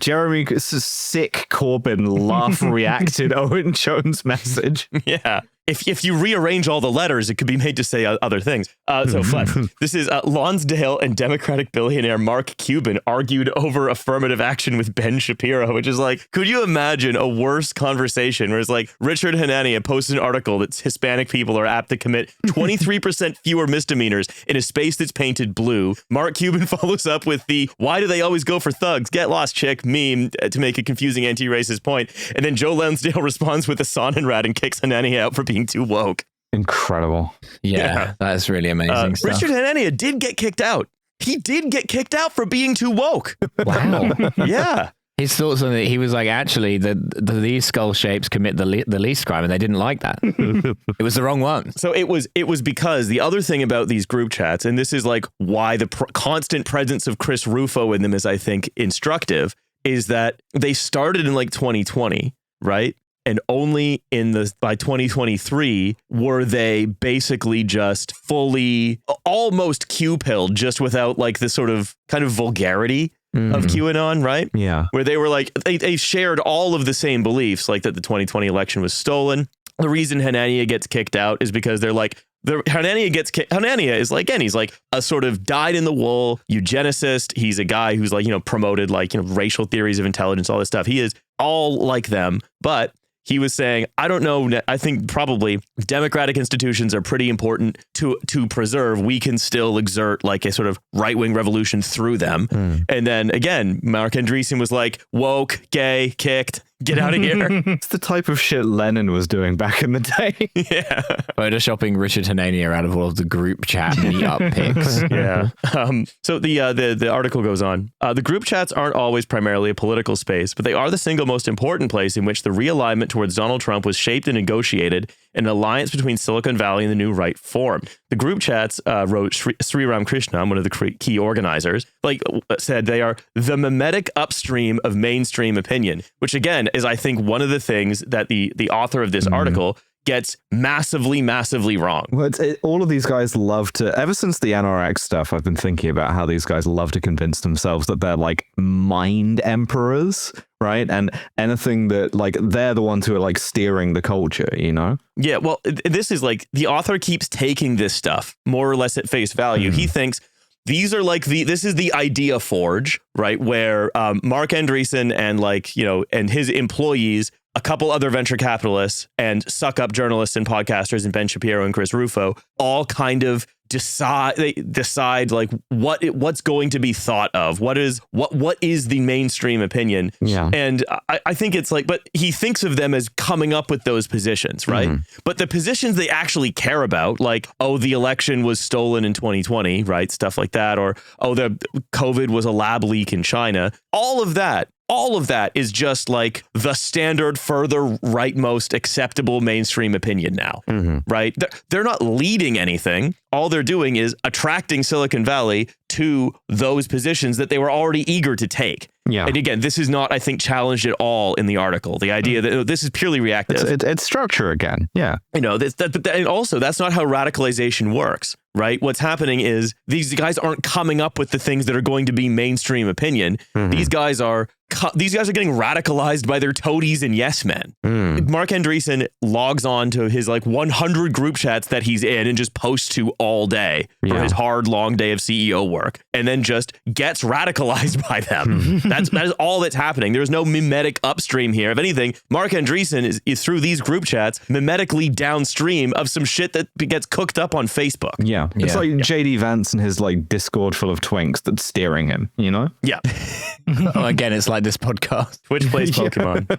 Jeremy's sick Corbyn laugh reacted Owen Jones message. Yeah. If you rearrange all the letters, it could be made to say other things. So fun. This is Lonsdale and Democratic billionaire Mark Cuban argued over affirmative action with Ben Shapiro, which is like, could you imagine a worse conversation where it's like Richard Hanania posted an article that Hispanic people are apt to commit 23% fewer misdemeanors in a space that's painted blue. Mark Cuban follows up with the why do they always go for thugs? Get lost chick meme to make a confusing anti-racist point. And then Joe Lonsdale responds with a Sonnenrad and kicks Hanania out for being too woke. Incredible. Yeah, that's really amazing stuff. Richard Hanania did get kicked out. He did get kicked out for being too woke. Wow. Yeah. His thoughts on it, he was like, actually, these skull shapes commit the least crime, and they didn't like that. It was the wrong one. So it was because the other thing about these group chats, and this is like why the constant presence of Chris Rufo in them is, I think, instructive, is that they started in like 2020, right? And only by 2023 were they basically just fully, almost Q-pilled, just without like the sort of kind of vulgarity of QAnon, right? Yeah. Where they were like, they shared all of the same beliefs, like that the 2020 election was stolen. The reason Hanania gets kicked out is because they're like, Hanania is like, again, he's like a sort of dyed-in-the-wool eugenicist. He's a guy who's like, promoted like, racial theories of intelligence, all this stuff. He is all like them, but he was saying, I don't know, I think probably democratic institutions are pretty important to preserve. We can still exert like a sort of right-wing revolution through them. And then again, Mark Andreessen was like, woke, gay, kicked. Get out of here. It's the type of shit Lenin was doing back in the day. Yeah. Photoshopping Richard Hanania out of all of the group chat meetup pics. Yeah. So the article goes on. The group chats aren't always primarily a political space, but they are the single most important place in which the realignment towards Donald Trump was shaped and negotiated, and an alliance between Silicon Valley and the new right formed. The group chats, wrote Sri Ramakrishna, one of the key organizers, said they are the mimetic upstream of mainstream opinion, which again is, I think, one of the things that the author of this article gets massively, massively wrong. Well, all of these guys love to, ever since the NRX stuff, I've been thinking about how these guys love to convince themselves that they're like mind emperors, right? And anything that like they're the ones who are like steering the culture, Yeah, well, this is like the author keeps taking this stuff more or less at face value. He thinks these are like this is the idea forge, right? Where Mark Andreessen and and his employees, a couple other venture capitalists, and suck up journalists and podcasters and Ben Shapiro and Chris Rufo all kind of decide like what's going to be thought of, what is the mainstream opinion. Yeah. And I think it's like, but he thinks of them as coming up with those positions, right? But the positions they actually care about, like, oh, the election was stolen in 2020, right? Stuff like that, or oh, the COVID was a lab leak in China. All of that is just like the standard further rightmost acceptable mainstream opinion now, right? They're not leading anything. All they're doing is attracting Silicon Valley to those positions that they were already eager to take. Yeah. And again, this is not, I think, challenged at all in the article. The idea that this is purely reactive. It's structure again. Yeah. And also, that's not how radicalization works, right? What's happening is these guys aren't coming up with the things that are going to be mainstream opinion. These guys are getting radicalized by their toadies and yes men. Mark Andreessen logs on to his 100 group chats that he's in and just posts to all day for his hard, long day of CEO work, and then just gets radicalized by them. That is all that's happening. There's no mimetic upstream here. If anything, Mark Andreessen is through these group chats mimetically downstream of some shit that gets cooked up on Facebook. Yeah. It's like JD Vance and his Discord full of twinks that's steering him, you know? Yeah. Again, it's like this podcast. Twitch plays Pokemon.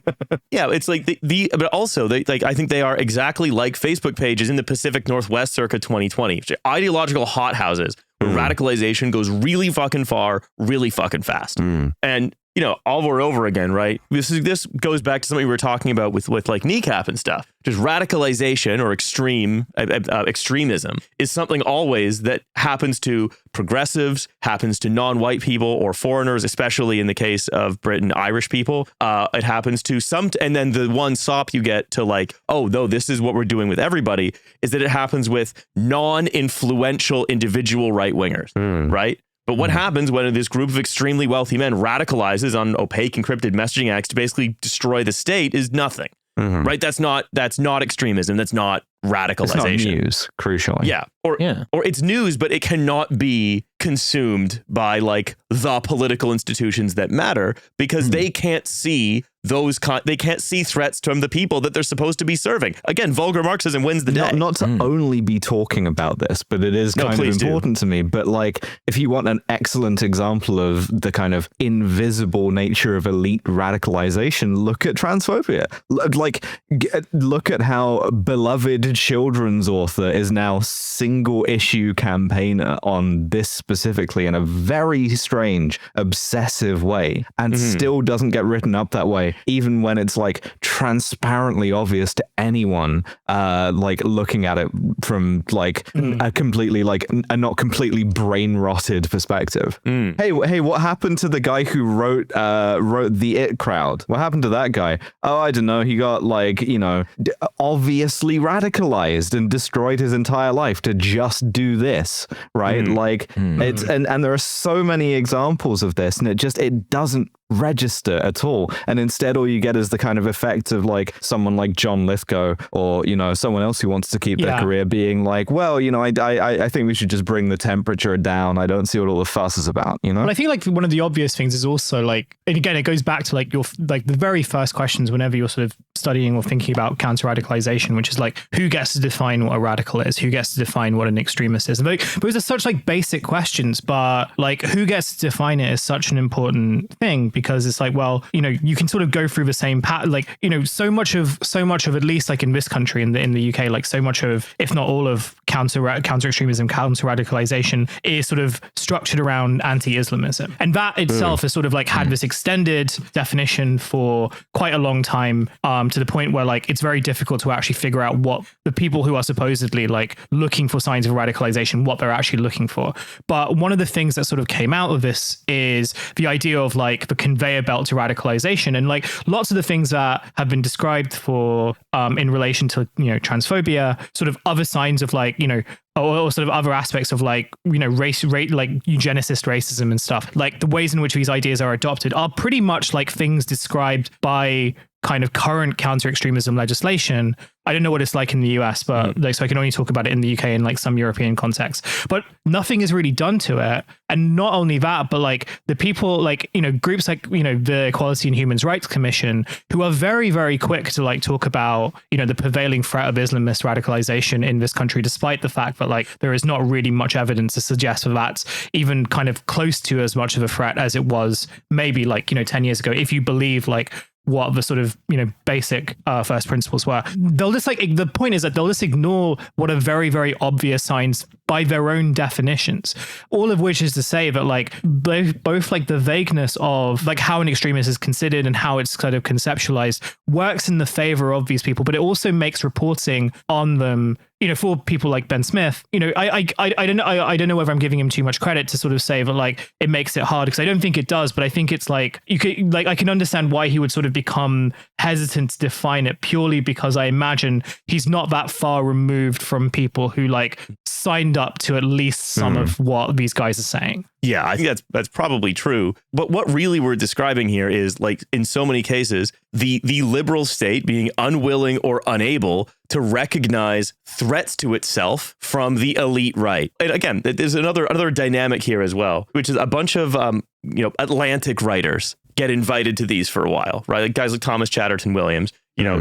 Yeah, it's like but also I think they are exactly like Facebook pages in the Pacific Northwest circa 2020. Ideological hothouses where radicalization goes really fucking far, really fucking fast. And over again, right? This goes back to something we were talking about with Kneecap and stuff. Just radicalization or extremism is something always that happens to progressives, happens to non-white people or foreigners, especially in the case of Britain, Irish people. It happens to and then the one sop you get to oh, no, this is what we're doing with everybody, is that it happens with non-influential individual right-wingers, right? But what happens when this group of extremely wealthy men radicalizes on opaque encrypted messaging acts to basically destroy the state is nothing, right? That's not extremism. That's not radicalization. It's not news, crucially. Yeah. Or it's news, but it cannot be consumed by the political institutions that matter because they can't see they can't see threats from the people that they're supposed to be serving. Again, vulgar Marxism wins the day. Not to only be talking about this, but it is kind of important to me. But if you want an excellent example of the kind of invisible nature of elite radicalization, look at transphobia. Look at how beloved children's author is now single issue campaigner on this specifically in a very strange, obsessive way, and still doesn't get written up that way, even when it's transparently obvious to anyone looking at it from a completely a not completely brain rotted perspective. Hey, what happened to the guy who wrote the It Crowd? What happened to that guy? Oh, I don't know. He got obviously radicalized and destroyed his entire life to just do this, right? It's and there are so many examples of this, and it doesn't register at all, and instead all you get is the kind of effect of someone like John Lithgow or someone else who wants to keep their career being I think we should just bring the temperature down. I don't see what all the fuss is about, But I think one of the obvious things is also and again it goes back to your the very first questions whenever you're sort of studying or thinking about counter-radicalization, which is who gets to define what a radical is, who gets to define what an extremist is. Those are such basic questions, but who gets to define it is such an important thing, because it's you can sort of go through the same pattern, so much of at least in this country, in the UK, so much of, if not all of counter extremism, counter radicalization is sort of structured around anti-Islamism, and that itself has sort of had this extended definition for quite a long time, to the point where it's very difficult to actually figure out what the people who are supposedly looking for signs of radicalization, what they're actually looking for. But one of the things that sort of came out of this is the idea of the conveyor belt to radicalization, and lots of the things that have been described for in relation to transphobia, sort of other signs of or sort of other aspects of race, eugenicist racism and stuff, the ways in which these ideas are adopted are pretty much things described by kind of current counter-extremism legislation. I don't know what it's like in the US, but so I can only talk about it in the UK and some European contexts. But nothing is really done to it. And not only that, but the people groups the Equality and Human Rights Commission, who are very, very quick to talk about the prevailing threat of Islamist radicalization in this country, despite the fact that there is not really much evidence to suggest that that's even kind of close to as much of a threat as it was maybe 10 years ago, if you believe what the sort of basic first principles were. They'll just the point is that they'll just ignore what are very, very obvious signs by their own definitions, all of which is to say that both the vagueness of how an extremist is considered and how it's kind of conceptualized works in the favor of these people, but it also makes reporting on them for people like Ben Smith, I don't know. I don't know whether I'm giving him too much credit to sort of say that like it makes it hard, because I don't think it does. But I think it's like I can understand why he would sort of become hesitant to define it, purely because I imagine he's not that far removed from people who like signed up to at least some of what these guys are saying. Yeah, I think that's probably true. But what really we're describing here is, like, in so many cases, the liberal state being unwilling or unable to recognize threats to itself from the elite right. And again, there's another dynamic here as well, which is a bunch of Atlantic writers get invited to these for a while, right? Like guys like Thomas Chatterton Williams.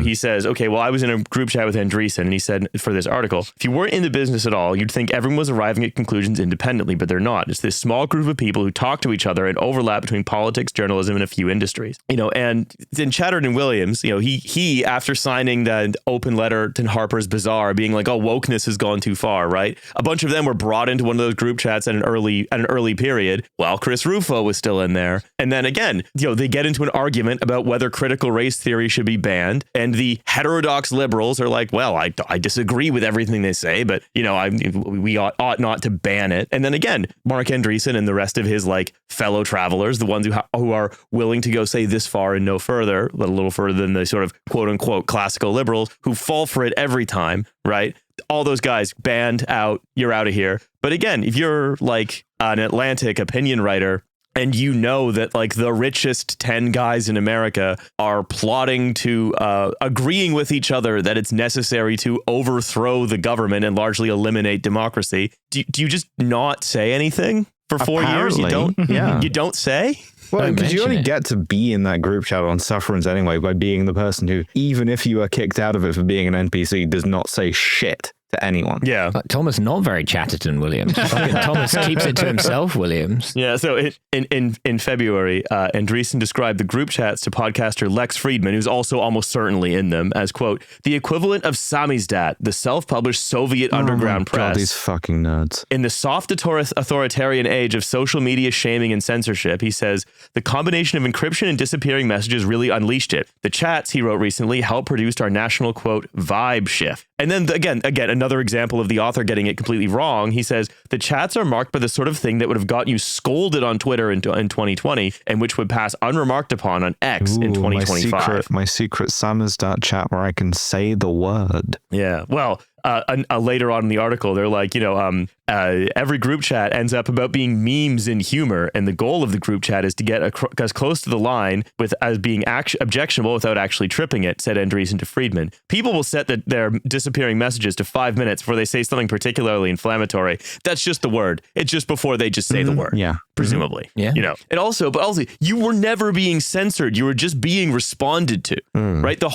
He says, okay, well, I was in a group chat with Andreessen, and he said for this article, if you weren't in the business at all, you'd think everyone was arriving at conclusions independently, but they're not. It's this small group of people who talk to each other and overlap between politics, journalism, and a few industries. And then Chatterton Williams, he after signing that open letter to Harper's Bazaar, being like, oh, wokeness has gone too far, right? A bunch of them were brought into one of those group chats at an early period while Chris Rufo was still in there. And then again, they get into an argument about whether critical race theory should be banned. And the heterodox liberals are like, well, I disagree with everything they say, but, we ought not to ban it. And then again, Mark Andreessen and the rest of his like fellow travelers, the ones who are willing to go say this far and no further, but a little further than the sort of quote unquote classical liberals who fall for it every time, right? All those guys banned out, you're out of here. But again, if you're like an Atlantic opinion writer, and that like the richest 10 guys in America are plotting to agreeing with each other that it's necessary to overthrow the government and largely eliminate democracy, do you just not say anything for 4 years? You don't. Yeah. You don't say. Well, because you only get to be in that group chat on sufferance anyway by being the person who, even if you are kicked out of it for being an NPC, does not say shit to anyone. Yeah. Thomas, not very Chatterton Williams. Thomas keeps it to himself, Williams. Yeah. So in February, Andreessen described the group chats to podcaster Lex Friedman, who's also almost certainly in them, as, quote, the equivalent of samizdat, the self-published Soviet underground press. God, these fucking nerds. In the soft authoritarian age of social media shaming and censorship, he says, the combination of encryption and disappearing messages really unleashed it. The chats, he wrote recently, helped produce our national, quote, vibe shift. And then again, another example of the author getting it completely wrong. He says, the chats are marked by the sort of thing that would have gotten you scolded on Twitter in 2020 and which would pass unremarked upon on X in 2025. My secret samizdat chat where I can say the word. Yeah. Well, later on in the article, they're like, every group chat ends up about being memes and humor. And the goal of the group chat is to get as close to the line as being objectionable without actually tripping it, said Andreessen to Friedman. People will set their disappearing messages to 5 minutes before they say something particularly inflammatory. That's just the word. It's just before they just say the word. Yeah. Presumably. Yeah. And also, you were never being censored. You were just being responded to, right? The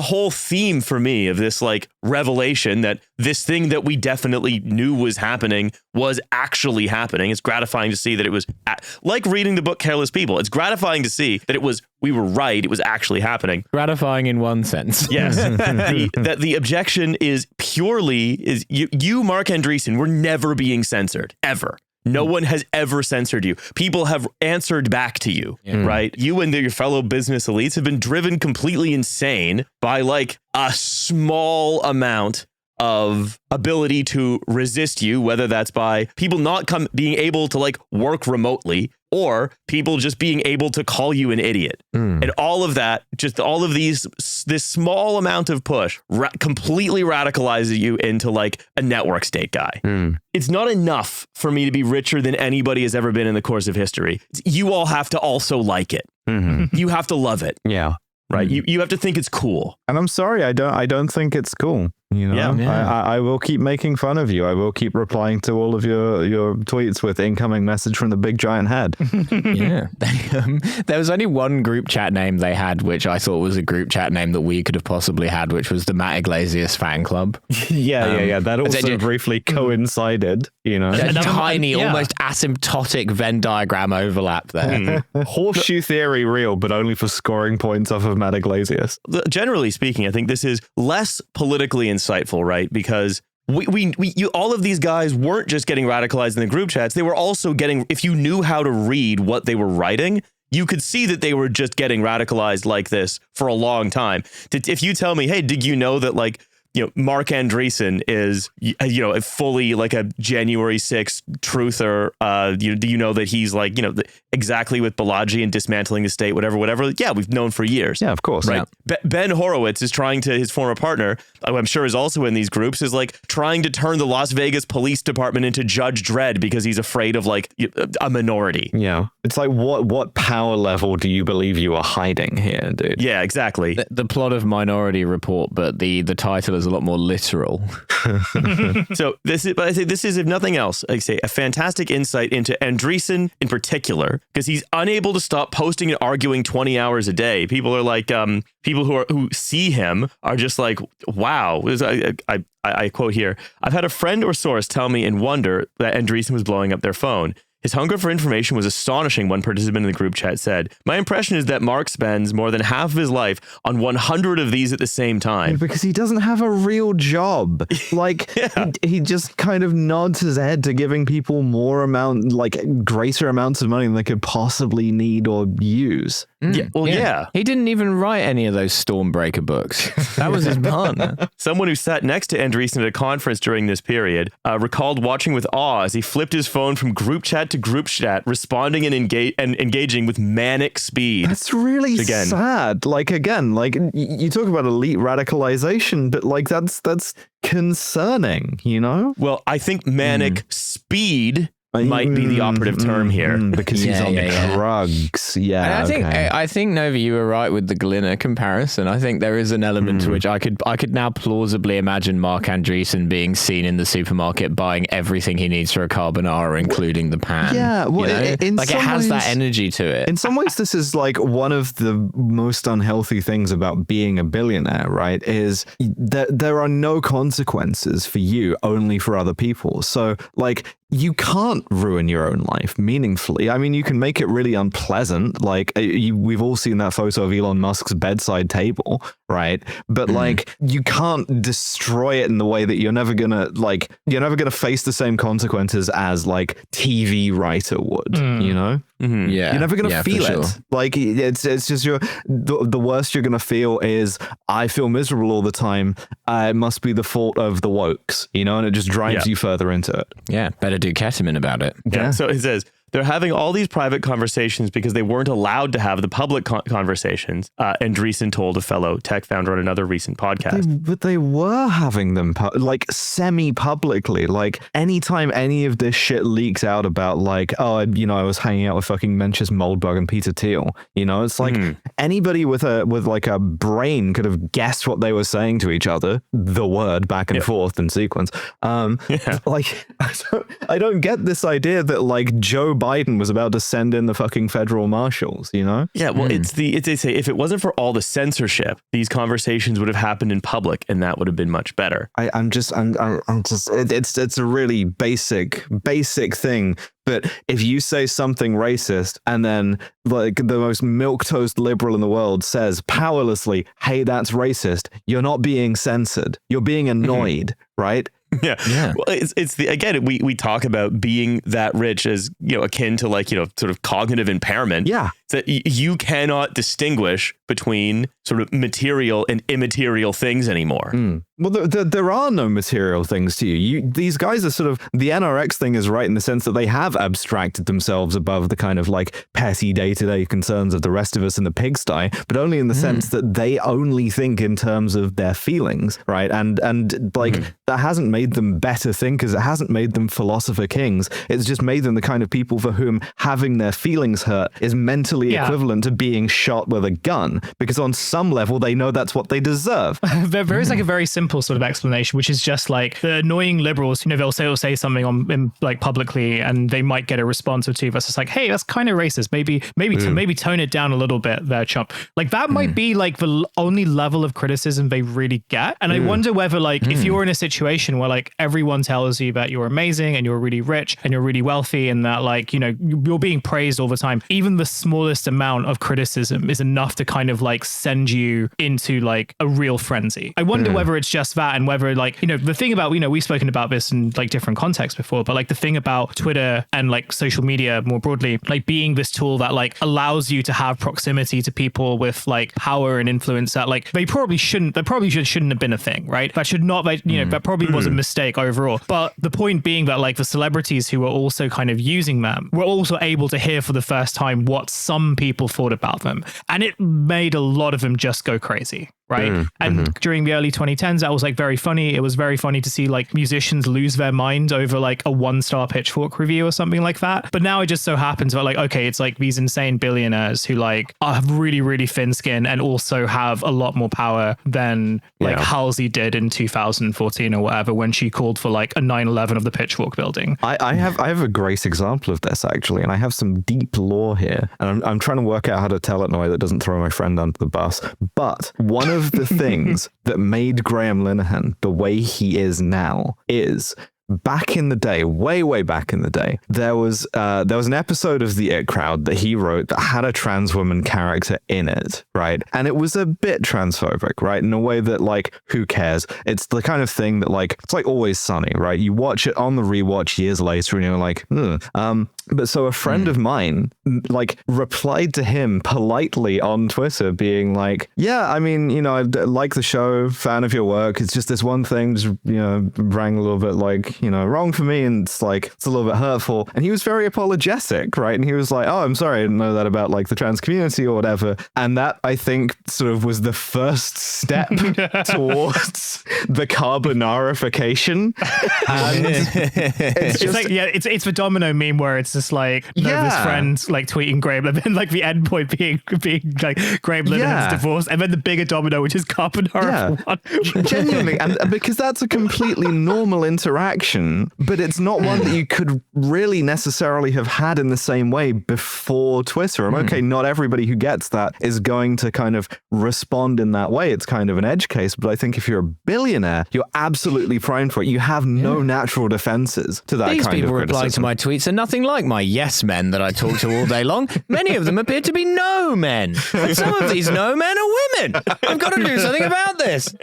whole theme for me of this like revelation that this thing that we definitely knew was happening was actually happening. It's gratifying to see that it was like reading the book Careless People. It's gratifying to see that we were right. It was actually happening. Gratifying in one sense. Yes. The objection is purely you, Mark Andreessen, were never being censored ever. No one has ever censored you. People have answered back to you, right? You and your fellow business elites have been driven completely insane by like a small amount of ability to resist you, whether that's by people not being able to like work remotely or people just being able to call you an idiot. And all of that, just all of this small amount of push completely radicalizes you into like a network state guy. It's not enough for me to be richer than anybody has ever been in the course of history. You all have to also like it. You have to love it. Yeah. Right. You have to think it's cool. And I'm sorry, I don't think it's cool. I will keep making fun of you. I will keep replying to all of your tweets with incoming message from the big giant head. Yeah. There was only one group chat name they had, which I thought was a group chat name that we could have possibly had, which was the Matt Iglesias fan club. Yeah. That also briefly coincided, A tiny, almost asymptotic Venn diagram overlap there. Horseshoe theory real, but only for scoring points off of Matt Iglesias. Generally speaking, I think this is less politically insightful, right? Because all of these guys weren't just getting radicalized in the group chats. They were also getting, if you knew how to read what they were writing, you could see that they were just getting radicalized like this for a long time. If you tell me, hey, did you know that like Mark Andreessen is, fully like a January 6th truther. Do you know that he's like, exactly with Balaji and dismantling the state, whatever. Yeah, we've known for years. Yeah, of course. Right. Yeah. Ben Horowitz is trying to, his former partner, who I'm sure is also in these groups, is like trying to turn the Las Vegas Police Department into Judge Dredd because he's afraid of like a minority. Yeah. It's like, what power level do you believe you are hiding here, dude? Yeah, exactly. The plot of Minority Report, but the title is a lot more literal. So I say this is, if nothing else, I say a fantastic insight into Andreessen in particular, because he's unable to stop posting and arguing 20 hours a day. People are like, people who see him are just like, wow. I quote here, "I've had a friend or source tell me in wonder that Andreessen was blowing up their phone. His hunger for information was astonishing," one participant in the group chat said. "My impression is that Mark spends more than half of his life on 100 of these at the same time." Because he doesn't have a real job. Like, he just kind of nods his head to giving people greater amounts of money than they could possibly need or use. Yeah. Well, yeah. He didn't even write any of those Stormbreaker books. That was his partner. Someone who sat next to Andreessen at a conference during this period recalled watching with awe as he flipped his phone from group chat to group chat, responding and engaging with manic speed. That's really sad. Like, again, like you talk about elite radicalization, but like that's concerning, Well, I think manic speed might be the operative term here, because he's on drugs. Yeah, and I think Nova, you were right with the Glinner comparison. I think there is an element to which I could now plausibly imagine Mark Andreessen being seen in the supermarket buying everything he needs for a carbonara, including the pan. Yeah, well, it has that energy to it. In some ways, this is like one of the most unhealthy things about being a billionaire, right? Is that there are no consequences for you, only for other people. So, like, you can't ruin your own life meaningfully. I mean, you can make it really unpleasant. Like, we've all seen that photo of Elon Musk's bedside table, right? But like, you can't destroy it in the way that you're never gonna face the same consequences as like TV writer would, Mm-hmm. Yeah, you're never gonna feel it. Like, it's just the worst you're gonna feel is, I feel miserable all the time. It must be the fault of the wokes, and it just drives you further into it. Yeah, better do ketamine about it. Yeah. So it says, they're having all these private conversations because they weren't allowed to have the public conversations, Andreessen told a fellow tech founder on another recent podcast. But they were having them like semi-publicly. Like, anytime any of this shit leaks out about like, I was hanging out with fucking Mencius Moldbug and Peter Thiel, it's like anybody with like a brain could have guessed what they were saying to each other, the word back and forth in sequence. Like, I don't get this idea that like Joe Biden was about to send in the fucking federal marshals, Yeah, well, they say if it wasn't for all the censorship, these conversations would have happened in public, and that would have been much better. It's a really basic thing. But if you say something racist and then like the most milquetoast liberal in the world says powerlessly, "Hey, that's racist," you're not being censored. You're being annoyed, right? Yeah. Well, it's we talk about being that rich as, akin to like, sort of cognitive impairment. Yeah. That you cannot distinguish between sort of material and immaterial things anymore. Well, there are no material things to you. These guys are sort of, the NRX thing is right in the sense that they have abstracted themselves above the kind of like petty day-to-day concerns of the rest of us in the pigsty, but only in the sense that they only think in terms of their feelings, right? And like, that hasn't made them better thinkers. It hasn't made them philosopher kings. It's just made them the kind of people for whom having their feelings hurt is mentally equivalent to being shot with a gun, because on some level they know that's what they deserve. There is like a very simple sort of explanation, which is just like the annoying liberals, they'll say something on like publicly, and they might get a response or two that's just like, "Hey, that's kind of racist. Maybe tone it down a little bit there, chump." Like, that might be like the only level of criticism they really get. And I wonder whether like if you're in a situation where like everyone tells you that you're amazing and you're really rich and you're really wealthy and that like, you're being praised all the time, even the smallest smallest amount of criticism is enough to kind of like send you into like a real frenzy. I wonder whether it's just that, and whether like, you know, the thing about, you know, we've spoken about this in like different contexts before, but like the thing about Twitter and like social media more broadly, like being this tool that like allows you to have proximity to people with like power and influence that like they probably shouldn't have been a thing, right? That should not, like, you know, that probably was a mistake overall. But the point being that like the celebrities who were also kind of using them were also able to hear for the first time what some people thought about them. And it made a lot of them just go crazy. Right. And during the early 2010s, that was like very funny. It was very funny to see like musicians lose their mind over like a 1-star Pitchfork review or something like that. But now it just so happens that like, okay, it's like these insane billionaires who like have really, really thin skin and also have a lot more power than like Halsey did in 2014 or whatever, when she called for like a 9/11 of the Pitchfork building. I have a great example of this actually, and I have some deep lore here, and I'm trying to work out how to tell it in a way that doesn't throw my friend under the bus. But one of the things that made Graham Linehan the way he is now is, back in the day, way back in the day, there was an episode of The It Crowd that he wrote that had a trans woman character in it, right? And it was a bit transphobic, right? In a way that, like, who cares? It's the kind of thing that, like, it's like Always Sunny, right? You watch it on the rewatch years later and you're like, But so a friend of mine, like, replied to him politely on Twitter being like, yeah, I mean, you know, I like the show, fan of your work. It's just this one thing just, you know, rang a little bit like, you know, wrong for me. And it's like, it's a little bit hurtful. And he was very apologetic, right? And he was like, oh, I'm sorry, I didn't know that about like the trans community or whatever. And that, I think, sort of was the first step towards the carbonarification. And it's just, like, yeah, it's the domino meme where it's just like, you know, this friend like tweeting Graham, and then like the end point being like Graham Linehan's divorce, and then the bigger domino, which is carbonara for one. Genuinely, and because that's a completely normal interaction, but it's not one that you could really necessarily have had in the same way before Twitter. And okay, not everybody who gets that is going to kind of respond in that way. It's kind of an edge case, but I think if you're a billionaire, you're absolutely primed for it. You have no natural defenses to that kind of criticism. These people replying to my tweets are nothing like my yes men that I talk to all day long. Many of them appear to be no men. And some of these no men are women. I've got to do something about this.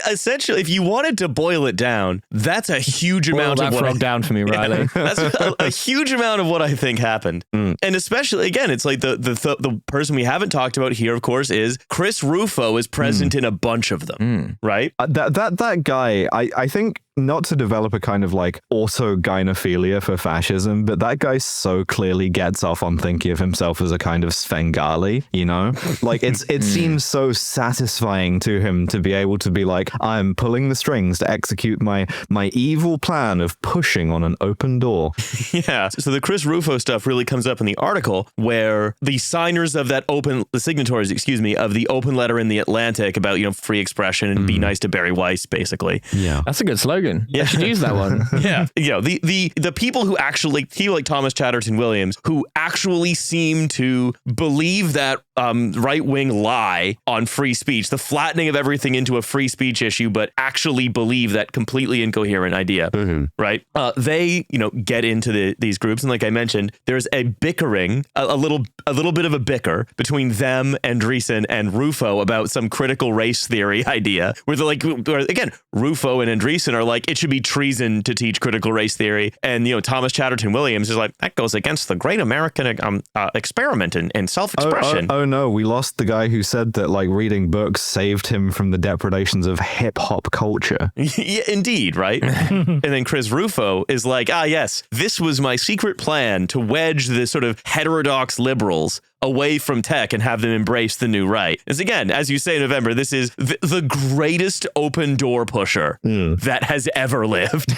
Essentially, if you wanted to boil it down, that's a huge amount of what down for me, Riley. That's a huge amount of what I think happened. And especially, again, it's like the person we haven't talked about here, of course, is Chris Rufo is present in a bunch of them, right? That guy, I think, not to develop a kind of like auto-gynophilia for fascism, but that guy so clearly gets off on thinking of himself as a kind of Svengali, you know? Like it seems so satisfying to him to be able to be like, I'm pulling the strings to execute my evil plan of pushing on an open door. Yeah. So the Chris Rufo stuff really comes up in the article where the signers of the signatories, of the open letter in the Atlantic about, you know, free expression and be nice to Barry Weiss, basically. Yeah. That's a good slogan. Yeah, I should use that one. Yeah, you know, the people who actually, like Thomas Chatterton Williams, who actually seem to believe that right-wing lie on free speech, the flattening of everything into a free speech issue, but actually believe that completely incoherent idea, right? They, you know, get into these groups, and like I mentioned, there's a bickering, a little bit of a bicker between them, Andreessen, and Rufo about some critical race theory idea, where they're like, again, Rufo and Andreessen are like, it should be treason to teach critical race theory, and you know, Thomas Chatterton Williams is like, that goes against the great American experiment in self-expression. Oh no, we lost the guy who said that like reading books saved him from the depredations of hip-hop culture. Yeah, indeed, right? And then Chris Rufo is like, yes, this was my secret plan to wedge the sort of heterodox liberals away from tech and have them embrace the new right. As again, as you say in November, this is the greatest open door pusher that has ever lived.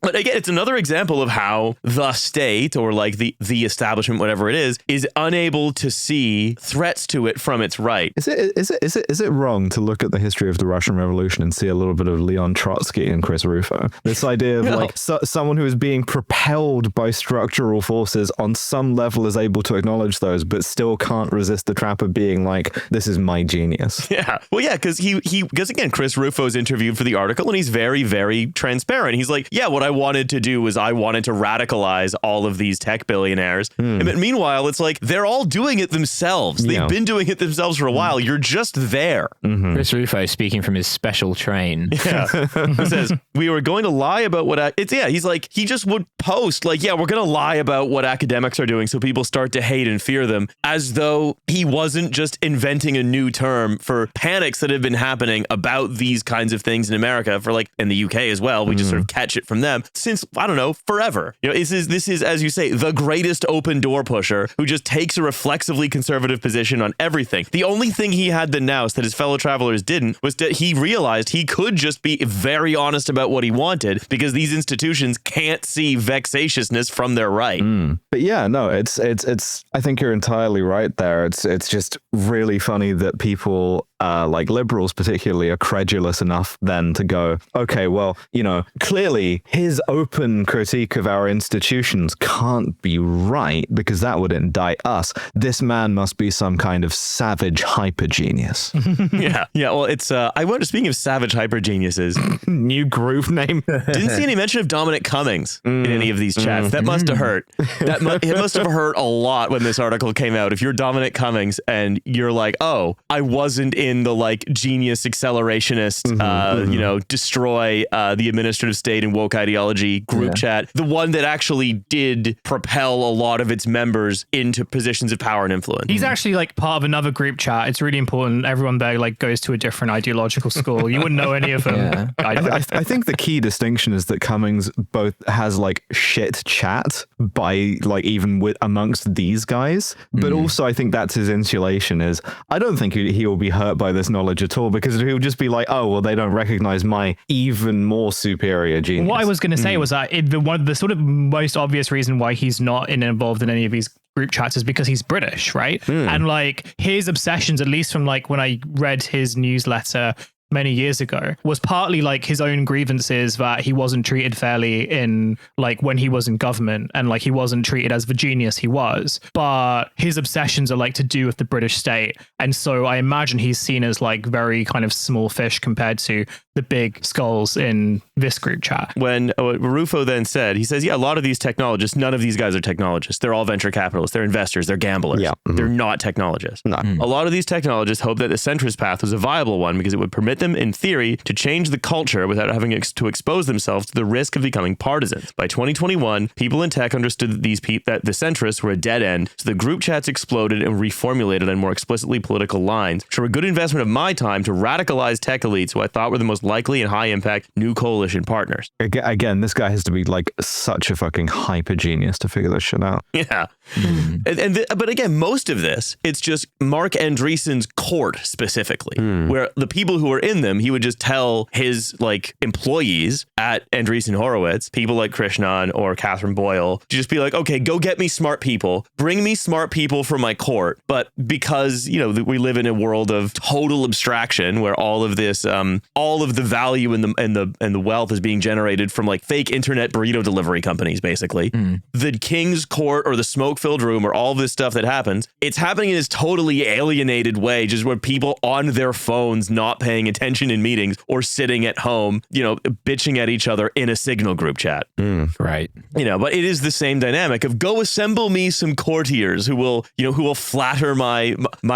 But again, it's another example of how the state, or like the establishment, whatever it is unable to see threats to it from its right. Is it wrong to look at the history of the Russian Revolution and see a little bit of Leon Trotsky and Chris Rufo? This idea of like someone who is being propelled by structural forces on some level is able to acknowledge those, but still can't resist the trap of being like, this is my genius. Yeah. Well, yeah, because because again, Chris Rufo's interviewed for the article and he's very, very transparent. He's like, yeah, what I wanted to do was I wanted to radicalize all of these tech billionaires. But meanwhile, it's like they're all doing it themselves. They've been doing it themselves for a while. You're just there. Chris Rufo speaking from his special train. Yeah. He says, we were going to lie about what he's like, he just would post like, yeah, we're going to lie about what academics are doing so people start to hate and fear them, as though he wasn't just inventing a new term for panics that have been happening about these kinds of things in America for like in the UK as well. We just sort of catch it from them since, I don't know, forever. You know, this is, as you say, the greatest open door pusher who just takes a reflexively conservative position on everything. The only thing he had the nous that his fellow travelers didn't was that he realized he could just be very honest about what he wanted because these institutions can't see vexatiousness from their right. But yeah, no, it's I think you're entirely right there. It's just really funny that people like liberals particularly are credulous enough then to go, okay, well, you know, clearly his open critique of our institutions can't be right because that would indict us. This man must be some kind of savage hyper genius. Yeah. Well, it's I wonder, speaking of savage hyper geniuses, new groove name. Didn't see any mention of Dominic Cummings in any of these chats. That must have hurt. It must have hurt a lot when this article came out. If you're Dominic Cummings and you're like, oh, I wasn't in the like genius accelerationist, you know, destroy the administrative state and woke ideology group chat, the one that actually did propel a lot of its members into positions of power and influence. He's actually like part of another group chat. It's really important. Everyone there like goes to a different ideological school. You wouldn't know any of them. I think the key distinction is that Cummings both has like shit chat by like even with amongst these guys, but also I think that's his insulation. Is I don't think he will be hurt by this knowledge at all because he'll just be like, oh well, they don't recognize my even more superior genius. What I was going to say was that one of the sort of most obvious reason why he's not involved in any of these group chats is because he's British, right? And like his obsessions, at least from like when I read his newsletter many years ago, was partly like his own grievances that he wasn't treated fairly in like when he was in government, and like he wasn't treated as the genius he was, but his obsessions are like to do with the British state, and so I imagine he's seen as like very kind of small fish compared to the big skulls in this group chat. When Rufo then said, he says, yeah, a lot of these technologists, none of these guys are technologists. They're all venture capitalists. They're investors. They're gamblers. Yeah. They're not technologists. No. A lot of these technologists hope that the centrist path was a viable one because it would permit them, in theory, to change the culture without having to expose themselves to the risk of becoming partisans. By 2021, people in tech understood that that the centrists were a dead end, so the group chats exploded and reformulated on more explicitly political lines, which were a good investment of my time to radicalize tech elites who I thought were the most likely and high impact new coalition partners. Again, this guy has to be like such a fucking hyper genius to figure this shit out. Yeah. But again, most of this, it's just Mark Andreessen's court specifically, where the people who are in them, he would just tell his like employees at Andreessen Horowitz, people like Krishnan or Catherine Boyle, to just be like, okay, go get me smart people, bring me smart people for my court. But because, you know, we live in a world of total abstraction where all of this, all of the value and the wealth is being generated from like fake internet burrito delivery companies, basically. The king's court or the smoke-filled room or all this stuff that happens, it's happening in this totally alienated way, just where people on their phones not paying attention in meetings or sitting at home, you know, bitching at each other in a Signal group chat. Right. You know, but it is the same dynamic of go assemble me some courtiers who will flatter my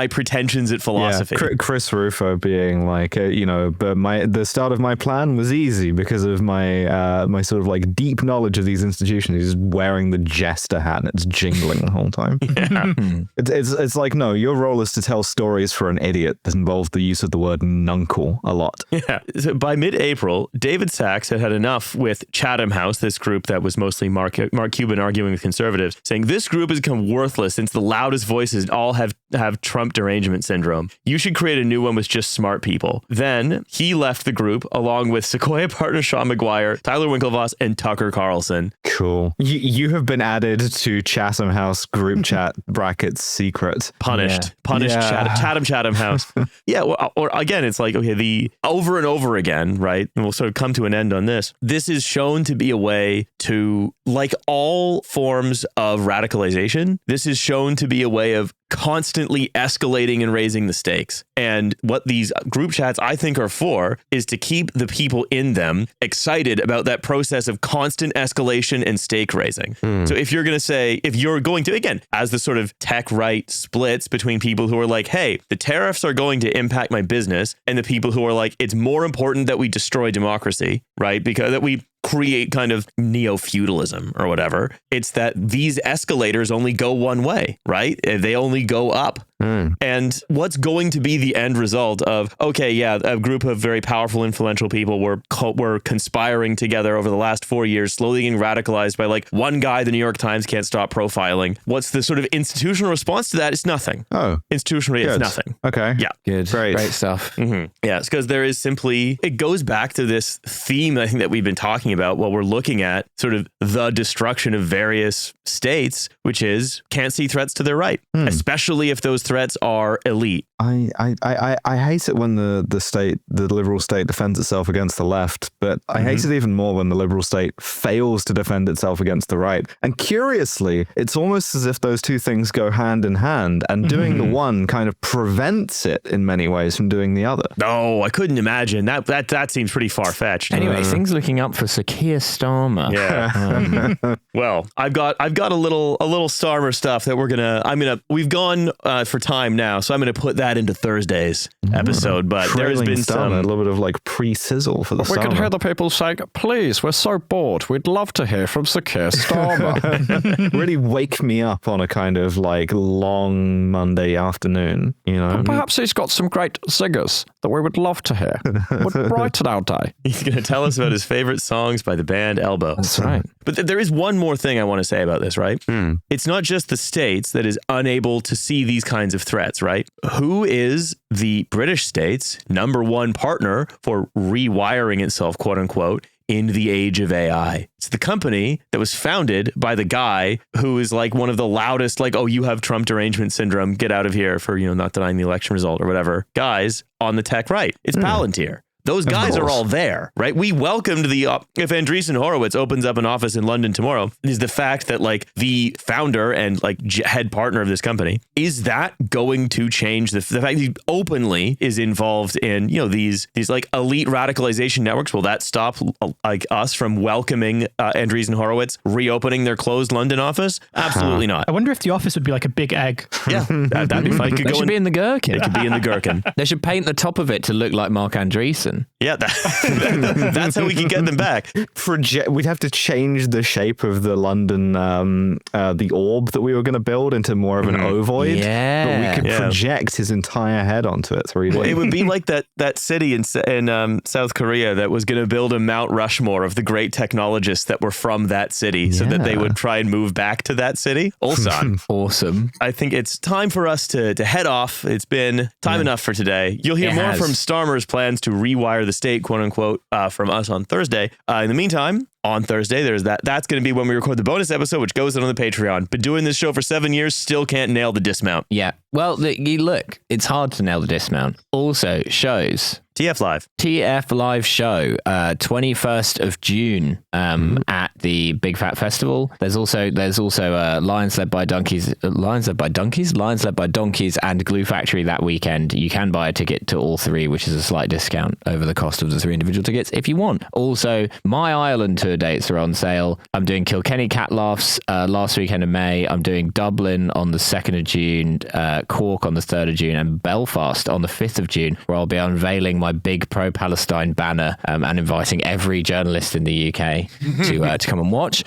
pretensions at philosophy. Yeah, Chris Rufo being like, you know, but the start of my plan was easy because of my my sort of like deep knowledge of these institutions. He's wearing the jester hat and it's jingling the whole time. Yeah. It's like, no, your role is to tell stories for an idiot that involve the use of the word nuncle a lot. Yeah. So by mid-April, David Sachs had enough with Chatham House, this group that was mostly Mark Cuban arguing with conservatives, saying this group has become worthless since the loudest voices all have Trump derangement syndrome. You should create a new one with just smart people. Then he left the group along with Sequoia partner Sean McGuire, Tyler Winklevoss, and Tucker Carlson. Cool. You have been added to Chatham House group chat brackets secret. Punished. Chatham House. Yeah. Or again, it's like, okay, the over and over again, right? And we'll sort of come to an end on this. This is shown to be a way to, like all forms of radicalization, this is shown to be a way of constantly escalating and raising the stakes. And what these group chats, I think, are for is to keep the people in them excited about that process of constant escalation and stake raising. So if you're going to, again, as the sort of tech right splits between people who are like, hey, the tariffs are going to impact my business, and the people who are like, it's more important that we destroy democracy, right? Because that we create kind of neo-feudalism or whatever. It's that these escalators only go one way, right? They only go up. And what's going to be the end result of, okay, yeah, a group of very powerful, influential people were conspiring together over the last 4 years, slowly getting radicalized by like one guy the New York Times can't stop profiling. What's the sort of institutional response to that? It's nothing. Oh. Institutionally, it's nothing. Okay. Yeah. Good. Great Stuff. Yeah, it's because there is simply, it goes back to this theme, I think, that we've been talking about while we're looking at sort of the destruction of various states, which is can't see threats to their right, especially if those threats are elite. I hate it when the liberal state defends itself against the left, but I hate it even more when the liberal state fails to defend itself against the right. And curiously, it's almost as if those two things go hand in hand, and doing the one kind of prevents it in many ways from doing the other. No, I couldn't imagine that seems pretty far-fetched. Anyway, things looking up for Sakir Starmer. Yeah. Well, I've got a little Starmer stuff that we've gone for time now, so I'm gonna put that into Thursday's episode. But there has been a little bit of like pre-sizzle for the We Starmer. can hear the people saying, please, we're so bored. We'd love to hear from Sakir Starmer. Really wake me up on a kind of like long Monday afternoon, you know? Perhaps he's got some great zingers that we would love to hear. Would brighten our day. He's going to tell us about his favorite songs by the band Elbow. That's right. But there is one more thing I want to say about this, right? It's not just the states that is unable to see these kinds of threats, right? Who is the British state's number one partner for rewiring itself, quote unquote, in the age of AI? It's the company that was founded by the guy who is like one of the loudest, like, oh, you have Trump derangement syndrome, get out of here for, not denying the election result or whatever, guys on the tech right. It's Palantir. Those guys are all there, right? We welcomed if Andreessen Horowitz opens up an office in London tomorrow, is the fact that like the founder and like head partner of this company, is that going to change the fact he openly is involved in, these like elite radicalization networks? Will that stop like us from welcoming Andreessen Horowitz reopening their closed London office? Absolutely not. I wonder if the office would be like a big egg. Yeah, that'd be fun. They should be in the gherkin. It could be in the gherkin. They should paint the top of it to look like Mark Andreessen. Yeah, that's how we can get them back. We'd have to change the shape of the London, the orb that we were going to build into more of an ovoid. Yeah. But we could project his entire head onto it 3D. Well, it would be like that city in South Korea that was going to build a Mount Rushmore of the great technologists that were from that city so that they would try and move back to that city. Ulsan. Awesome. I think it's time for us to head off. It's been time enough for today. You'll hear more from Starmer's plans to rewire the state, quote unquote, from us on Thursday. In the meantime, on Thursday, there's that's going to be when we record the bonus episode, which goes out on the Patreon. Been doing this show for 7 years, still can't nail the dismount. Yeah. Well, look, it's hard to nail the dismount. Also, shows. TF Live show, 21st of June at the Big Fat Festival. There's also Lions Led by Donkeys and Glue Factory that weekend. You can buy a ticket to all three, which is a slight discount over the cost of the 3 individual tickets if you want. Also, my Ireland tour dates are on sale. I'm doing Kilkenny Cat Laughs last weekend of May. I'm doing Dublin on the 2nd of June, Cork on the 3rd of June, and Belfast on the 5th of June, where I'll be unveiling my big pro-Palestine banner and inviting every journalist in the UK to come and watch.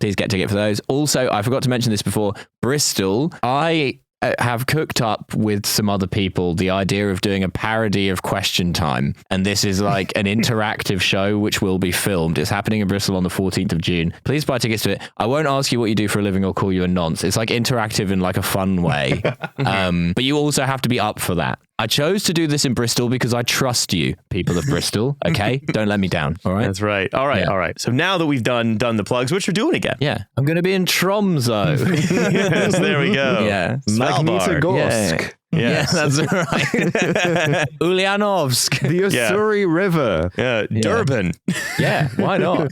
Please get a ticket for those. Also, I forgot to mention this before, Bristol. I have cooked up with some other people the idea of doing a parody of Question Time, and this is like an interactive show which will be filmed. It's happening in Bristol on the 14th of June. Please buy tickets to it. I won't ask you what you do for a living or call you a nonce. It's like interactive in like a fun way, but you also have to be up for that. I chose to do this in Bristol because I trust you, people of Bristol. Okay, don't let me down. All right, that's right. All right, all right. So now that we've done the plugs, what you're doing again? Yeah, I'm going to be in Tromso. Yes, there we go. Yeah, Magnitogorsk. Yeah, Yes. that's right. Ulyanovsk. The Ussuri River. Yeah, Durban. Yeah, why not?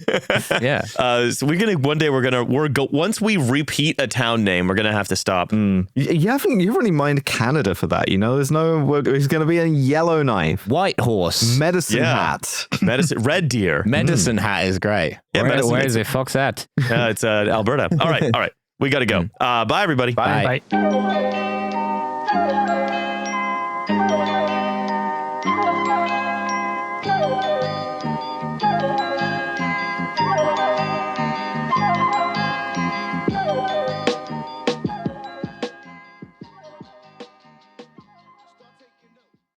Yeah. So once we repeat a town name, we're gonna have to stop. You really mind Canada for that, you know? There's going to be a Yellowknife, White Horse. medicine Yeah. hat. Medicine, Red Deer. Medicine Hat is great. Yeah, medicine where hat. is it? Fox Hat. It's Alberta. All right. We got to go. Bye, everybody. Bye. Bye.